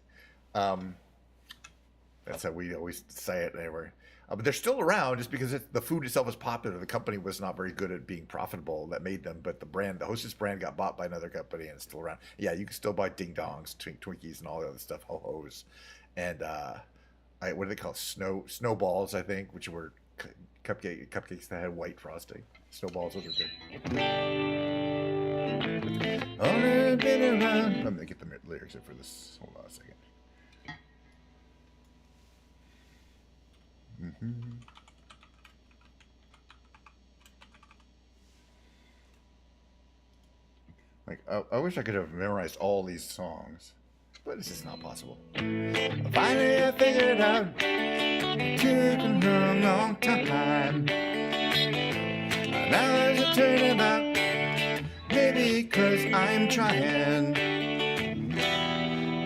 That's how we always say it anyway. But they're still around just because the food itself is popular. The company was not very good at being profitable that made them, but the Hostess brand got bought by another company and it's still around. Yeah, you can still buy Ding Dongs, Twinkies, and all the other stuff, Ho-Hos. And what do they call snowballs, I think, which were cupcakes that had white frosting. Snowballs, those are good. I'm going to get the lyrics in for this. Hold on a second. Like, I wish I could have memorized all these songs, but it's just not possible. Finally, I figured it out. Took a long, long time. Now there's a turnabout. Maybe 'cause I'm trying.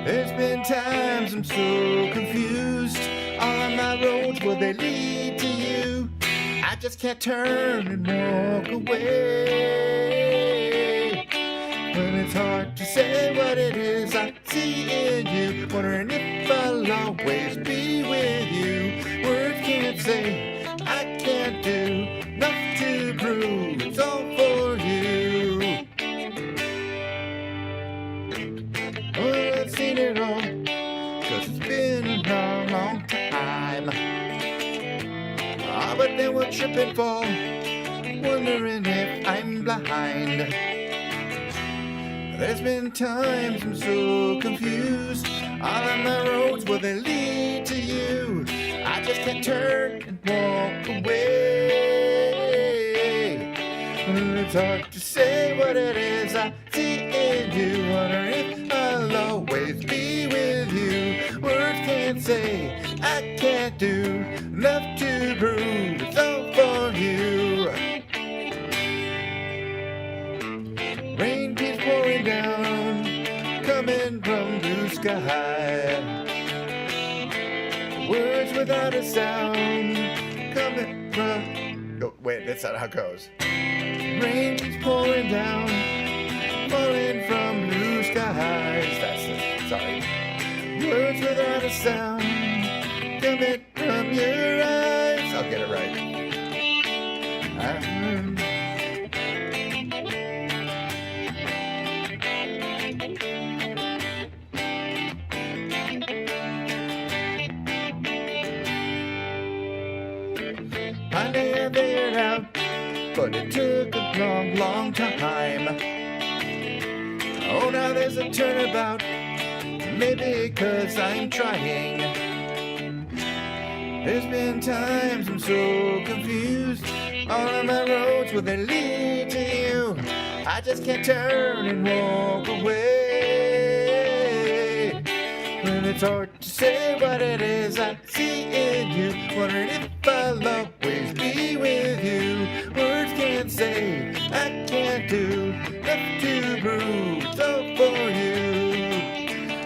There's been times I'm so confused. All of my roads, will they lead to you? I just can't turn and walk away. But it's hard to say what it is I see in you. Wondering if I'll always be with you. Words can't say, I can't do. Nothing to prove, it's all for you. Oh, I've seen it all, 'cause it's been a long, long time. Ah, but then we'll trip and fall, wondering if I'm blind. There's been times I'm so confused. All of my roads, will they lead to you? I just can't turn and walk away. It's hard to say what it is I see in you. Wonder if I'll always be with you. Words can't say, I can't do. Enough to prove it's all for you. Rain keeps pouring down, coming from blue sky. Words without a sound, coming from... Oh, wait, that's not how it goes. Rain keeps pouring down, falling from blue skies. That's it, sorry. Words without a sound, coming from your eyes. I'll get it right. Finally I figured out, but it took a long, long time. Oh, now there's a turnabout, maybe 'cause I'm trying. There's been times I'm so confused. All of my roads, will they lead to you? I just can't turn and walk away. When it's hard to say what it is I see in you. Wondering if I'll always be with you. Words can't say, I can't do. Nothing to prove, it's all for you.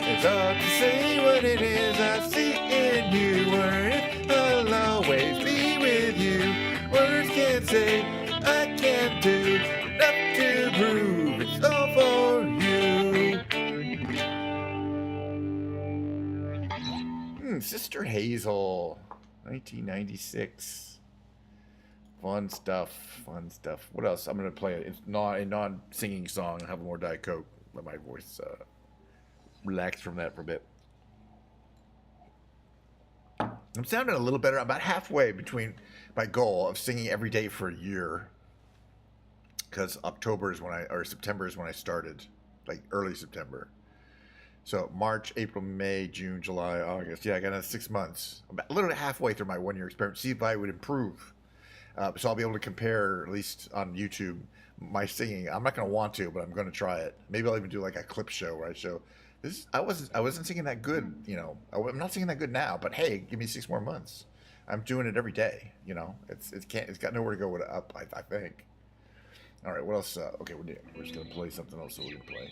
It's hard to say what it is I see in you. Wondering if I'll always be with you. Words can't say, I can't do. Nothing to prove, it's all for you. Sister Hazel, 1996. Fun stuff, fun stuff. What else? I'm gonna play a non-singing song and have more Diet Coke. Let my voice relax from that for a bit. I'm sounding a little better. I'm about halfway between my goal of singing every day for a year. Because September is when I started, like early September. So March, April, May, June, July, August. Yeah, I got another 6 months. I'm a little halfway through my 1 year experiment. See if I would improve. So I'll be able to compare, at least on YouTube, my singing. I'm not going to want to, but I'm going to try it. Maybe I'll even do like a clip show where I show this. I wasn't singing that good, you know. I'm not singing that good now, but hey, give me 6 more months. I'm doing it every day, you know. It's got nowhere to go with up. I think. All right, what else? Okay, we're just gonna play something else. So we're gonna play.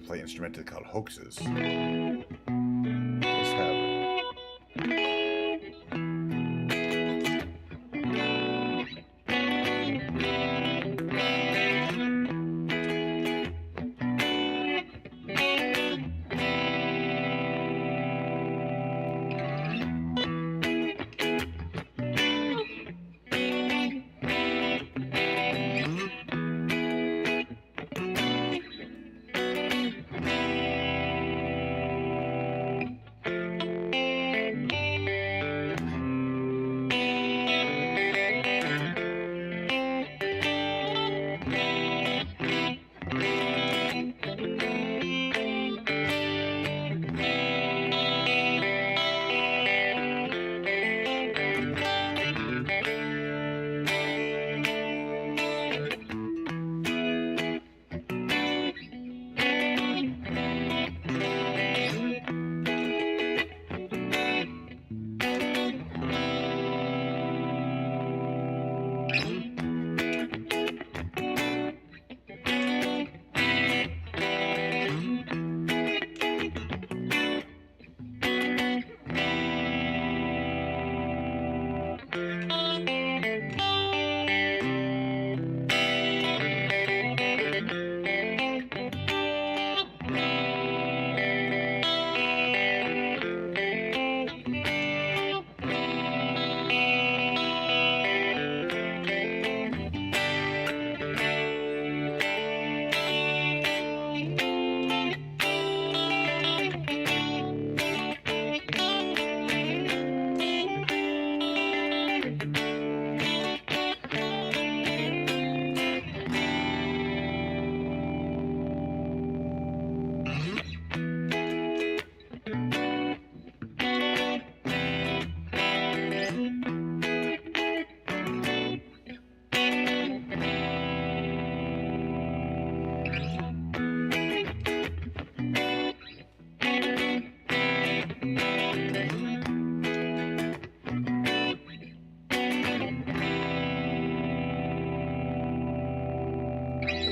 play instrumental called Hoaxes. Let's have it.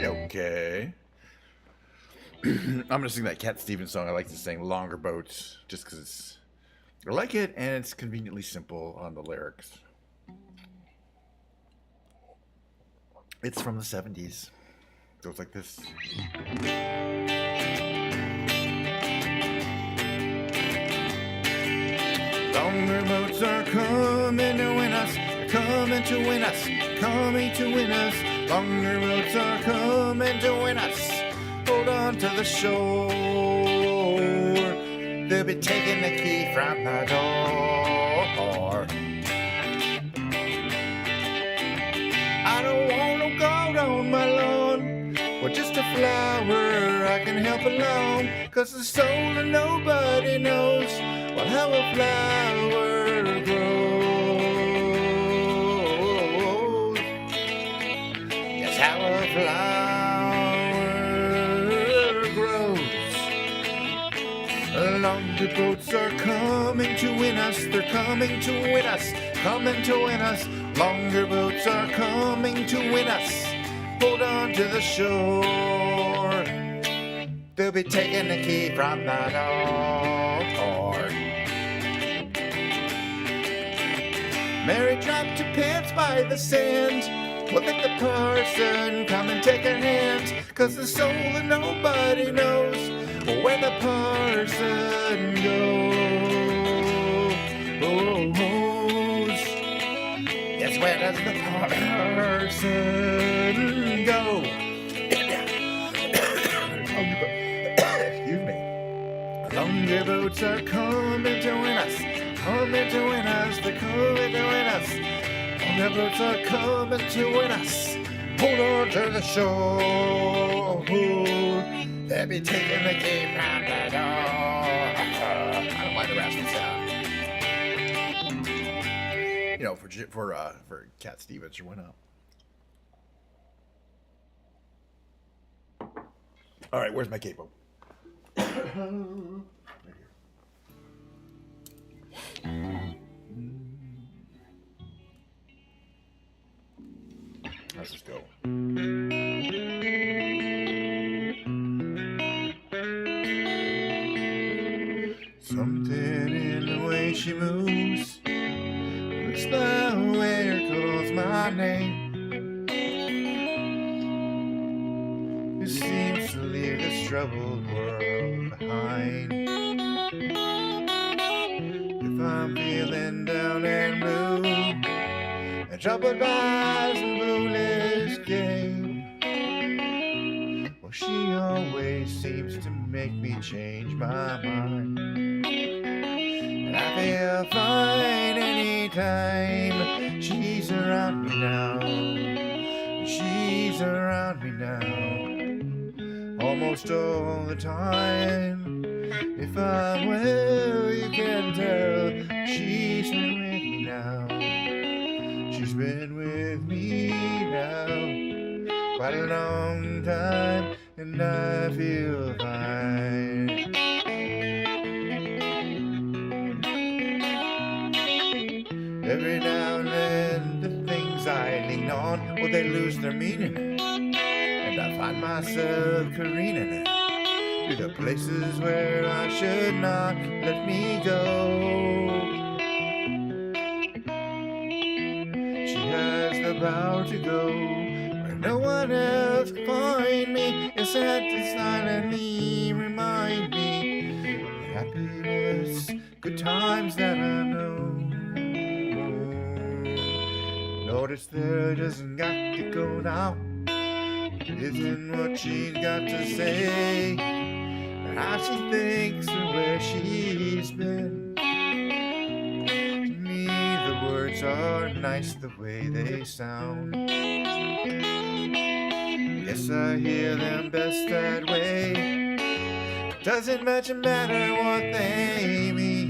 Okay. I'm gonna sing that Cat Stevens song I like to sing, Longer Boats, just because it's I like it and it's conveniently simple on the lyrics. It's from the 70s. Goes like this. Longer boats are coming to win us, coming to win us, coming to win us. Longer boats are coming to win us. Hold on to the shore. They'll be taking the key from the door. I don't want to go on my lawn. Well, just a flower I can help along. 'Cause the soul of nobody knows well how a flower grows. Yes, how a flower grows. Longer boats are coming to win us. They're coming to win us. Coming to win us. Longer boats are coming to win us. Hold on to the shore. They'll be taking the key from the door. Mary dropped her pants by the sand. Well, let the parson come and take her hand. 'Cause the soul of nobody knows where the parson goes. Yes, where does the parson go? Excuse me. Longer boats are coming to win us. Coming to win us. They're coming to win us. Longer boats are coming to win us. Hold on to the shore. They'll be taking the key from the door. I don't mind the raspy sound. You know, for Cat Stevens, or why not? All right, where's my capo? How's this go? Something in the way she moves, looks the way her calls my name. It seems to leave this troubled world behind. If I'm feeling down and blue, and troubled by some foolish game, well, she always seems to make me change my mind. And I feel fine anytime she's around me now. She's around me now. Almost all the time. If I'm well, you can tell she's been with me now. She's been with me now quite a long time, and I feel fine. Every now and then the things I lean on, well, they lose their meaning, and I find myself careening to the places where I should not let me go. She has the power to go where no one else can find me, except to silently remind me the happiness, good times that I know. Notice there doesn't got to go now. It isn't what she's got to say, but how she thinks or where she's been. To me, the words are nice the way they sound. Guess I hear them best that way. Doesn't much matter what they mean.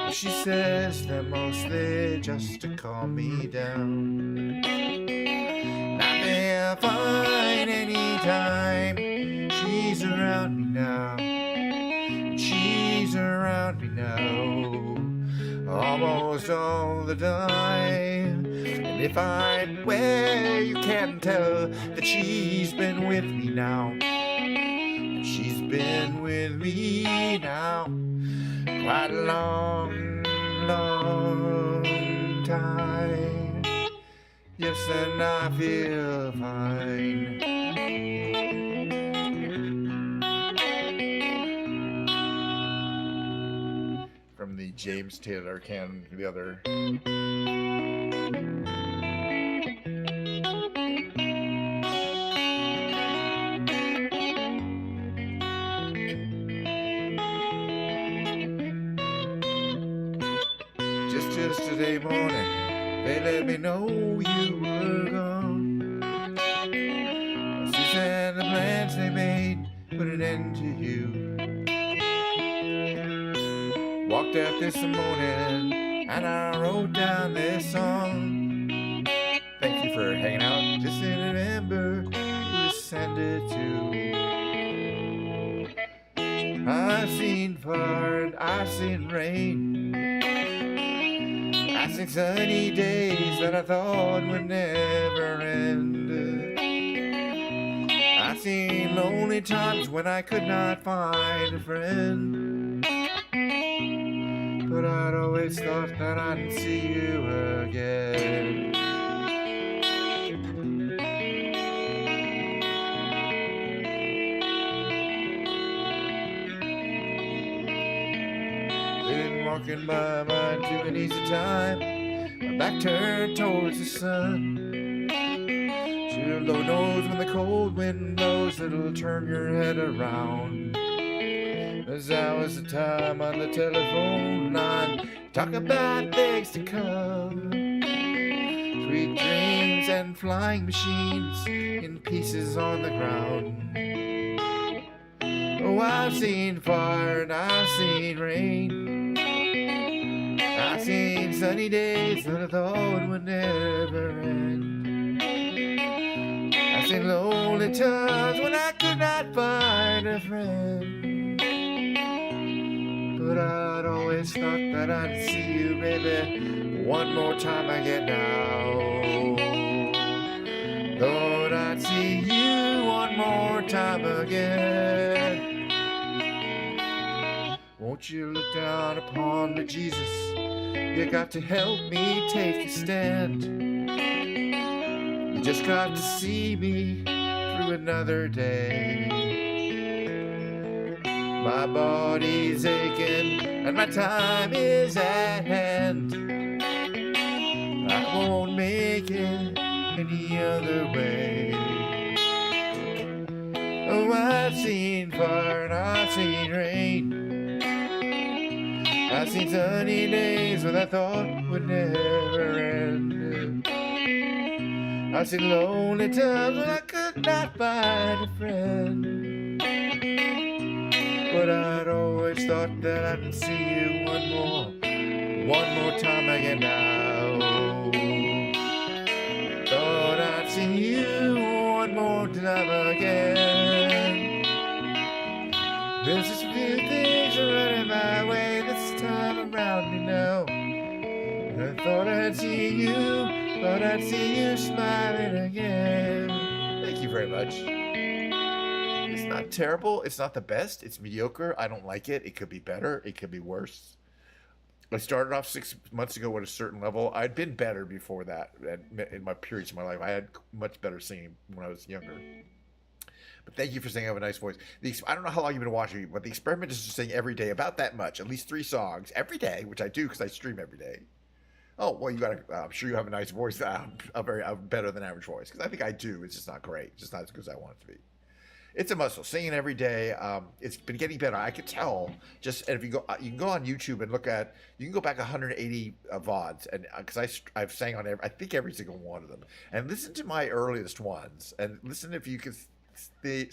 She says they're mostly just to calm me down. I feel fine anytime she's around me now. She's around me now almost all the time. And if I'm where you can tell that she's been with me now. She's been with me now quite a long, long time. Yes, and I feel fine. From the James Taylor Can the Other. Just yesterday morning, they let me know you were gone. She said the plans they made put an end to you. Walked out this morning and I wrote down this song. Thank you for hanging out. Just to remember who to send it to. I've seen fire and I've seen rain. I've seen sunny days that I thought would never end. I've seen lonely times when I could not find a friend. But I'd always thought that I'd see you again. Been walking by mine to an easy time, my back turned towards the sun. Sure, Lord knows when the cold wind blows, it'll turn your head around. As hours of time on the telephone line, talk about things to come. Sweet dreams and flying machines in pieces on the ground. Oh, I've seen fire and I've seen rain. I've seen sunny days that I thought would never end. I've seen lonely times when I could not find a friend. But I'd always thought that I'd see you, baby, one more time again now. Thought I'd see you one more time again. Won't you look down upon me, Jesus? You got to help me take a stand. You just got to see me through another day. My body's aching and my time is at hand. I won't make it any other way. Oh, I've seen fire and I've seen rain. I've seen sunny days when I thought would never end. I've seen lonely times when I could not find a friend. But I'd always thought that I'd see you one more time again now. Thought I'd see you one more time again. There's just a few things are running my way this time around, you know. I thought I'd see you smiling again. Thank you very much. It's not terrible. It's not the best. It's mediocre. I don't like it. It could be better. It could be worse. I started off 6 months ago at a certain level. I'd been better before that in my periods of my life. I had much better singing when I was younger. But thank you for saying I have a nice voice. I don't know how long you've been watching me, but the experiment is to sing every day about that much, at least 3 songs every day, which I do because I stream every day. Oh, well, you got to, I'm sure you have a nice voice, a better than average voice, because I think I do. It's just not great. It's just not as good as I want it to be. It's a muscle. Singing every day. It's been getting better. I could tell. Just, and if you go, you can go on YouTube and look at. You can go back 180 VODs, and because I've sang on I think every single one of them, and listen to my earliest ones, and listen if you can see.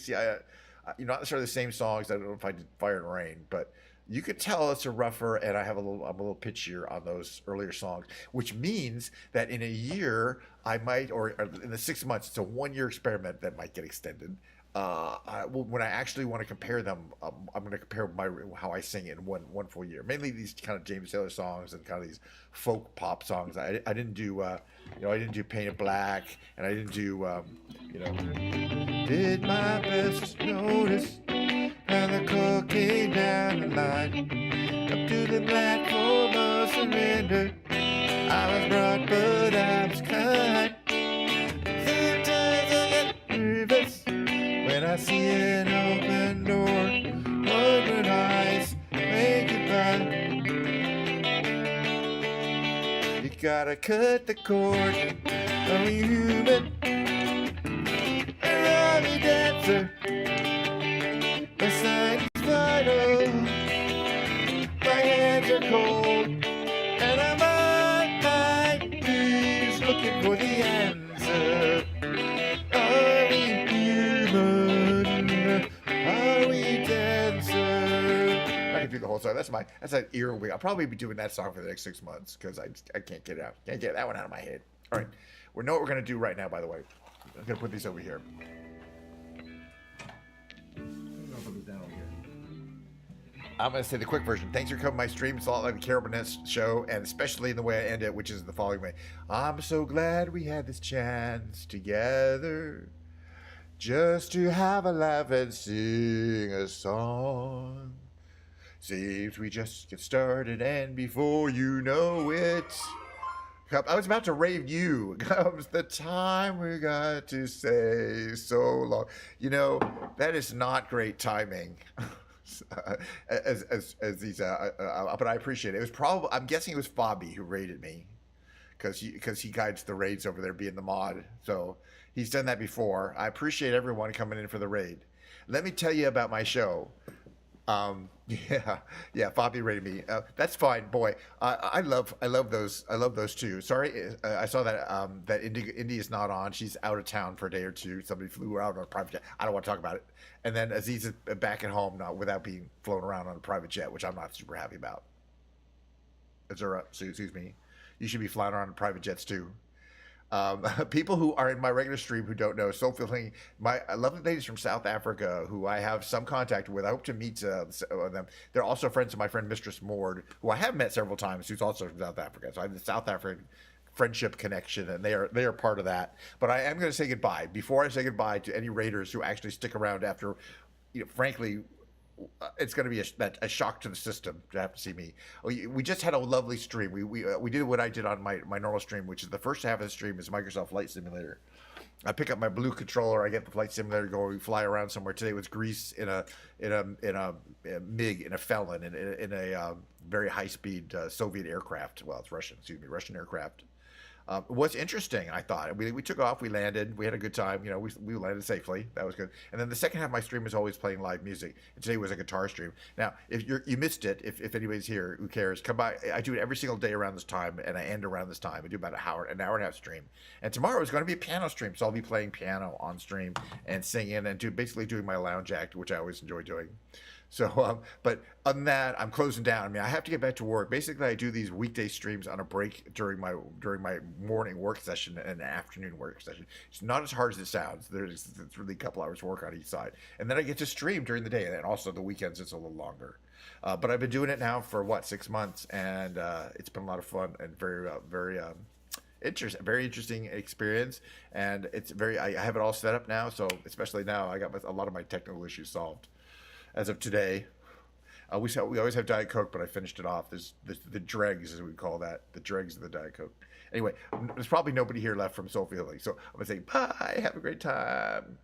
Not necessarily the same songs. I don't know if I did Fire and Rain, but you could tell it's a rougher, and I'm a little pitchier on those earlier songs, which means that in a year I might, or in the 6 months, it's a 1-year experiment that might get extended. When I actually want to compare them, I'm going to compare how I sing in one full year. Mainly these kind of James Taylor songs and kind of these folk pop songs. I didn't do I didn't do Painted Black, and I didn't do did my best to notice how the clock came down the line up to the platform of surrender. I was brought, but I was kind. Sometimes I get nervous when I see an open door, open eyes, make it by. You gotta cut the cord. Are you human? Or are you dancer? My sign is vital. My hands are cold, and I'm on my knees looking for the answer. Are we human? Are we dancer? I can do the whole song. That's an earwig. I'll probably be doing that song for the next 6 months because I can't get it out. Can't get that one out of my head. All right, we know what we're gonna do right now. By the way, I'm gonna put these over here. I'm going to say the quick version. Thanks for coming to my stream. It's a lot like the Carol Burnett show, and especially in the way I end it, which is the following way. I'm so glad we had this chance together just to have a laugh and sing a song. Seems we just get started, and before you know it, I was about to rave you. Comes the time we got to say so long. That is not great timing. As these, but I appreciate it. It was probably, I'm guessing it was Fabi who raided me, because he guides the raids over there, being the mod. So he's done that before. I appreciate everyone coming in for the raid. Let me tell you about my show. Yeah, Fabi rated me. That's fine, boy. I love those too. Sorry, I saw that Indy is not on. She's out of town for a day or two. Somebody flew her out on a private jet. I don't want to talk about it. And then Aziz is back at home now without being flown around on a private jet, which I'm not super happy about. Azura, excuse me. You should be flying around in private jets too. People who are in my regular stream who don't know, so feeling my lovely ladies from South Africa who I have some contact with. I hope to meet them. They're also friends of my friend Mistress Mord, who I have met several times, who's also from South Africa. So I have the South African friendship connection, and they are part of that. But I am going to say goodbye. Before I say goodbye to any raiders who actually stick around after, frankly, it's going to be a shock to the system to have to see me. We just had a lovely stream. We did what I did on my normal stream, which is the first half of the stream is Microsoft Flight Simulator. I pick up my blue controller. I get the flight simulator going. We fly around somewhere. Today was Greece in a MiG in a Felon in a very high speed Soviet aircraft. Well, it's Russian. Excuse me, Russian aircraft. What's interesting, I thought, we took off, we landed, we had a good time, we landed safely. That was good. And then the second half of my stream is always playing live music. And today was a guitar stream. Now, if you missed it, if anybody's here who cares, come by. I do it every single day around this time, and I end around this time. I do about an hour and a half stream. And tomorrow is going to be a piano stream, so I'll be playing piano on stream and singing and basically doing my lounge act, which I always enjoy doing. So, but other than that, I'm closing down. I mean, I have to get back to work. Basically, I do these weekday streams on a break during my morning work session and afternoon work session. It's not as hard as it sounds. It's really a couple hours work on each side, and then I get to stream during the day, and then also the weekends it's a little longer. But I've been doing it now for 6 months, and it's been a lot of fun and very very interesting experience, and I have it all set up now. So especially now, I got a lot of my technical issues solved. As of today, we always have Diet Coke, but I finished it off. There's the dregs, as we call that, the dregs of the Diet Coke. Anyway, there's probably nobody here left from Soulful Healing, so I'm gonna say bye. Have a great time.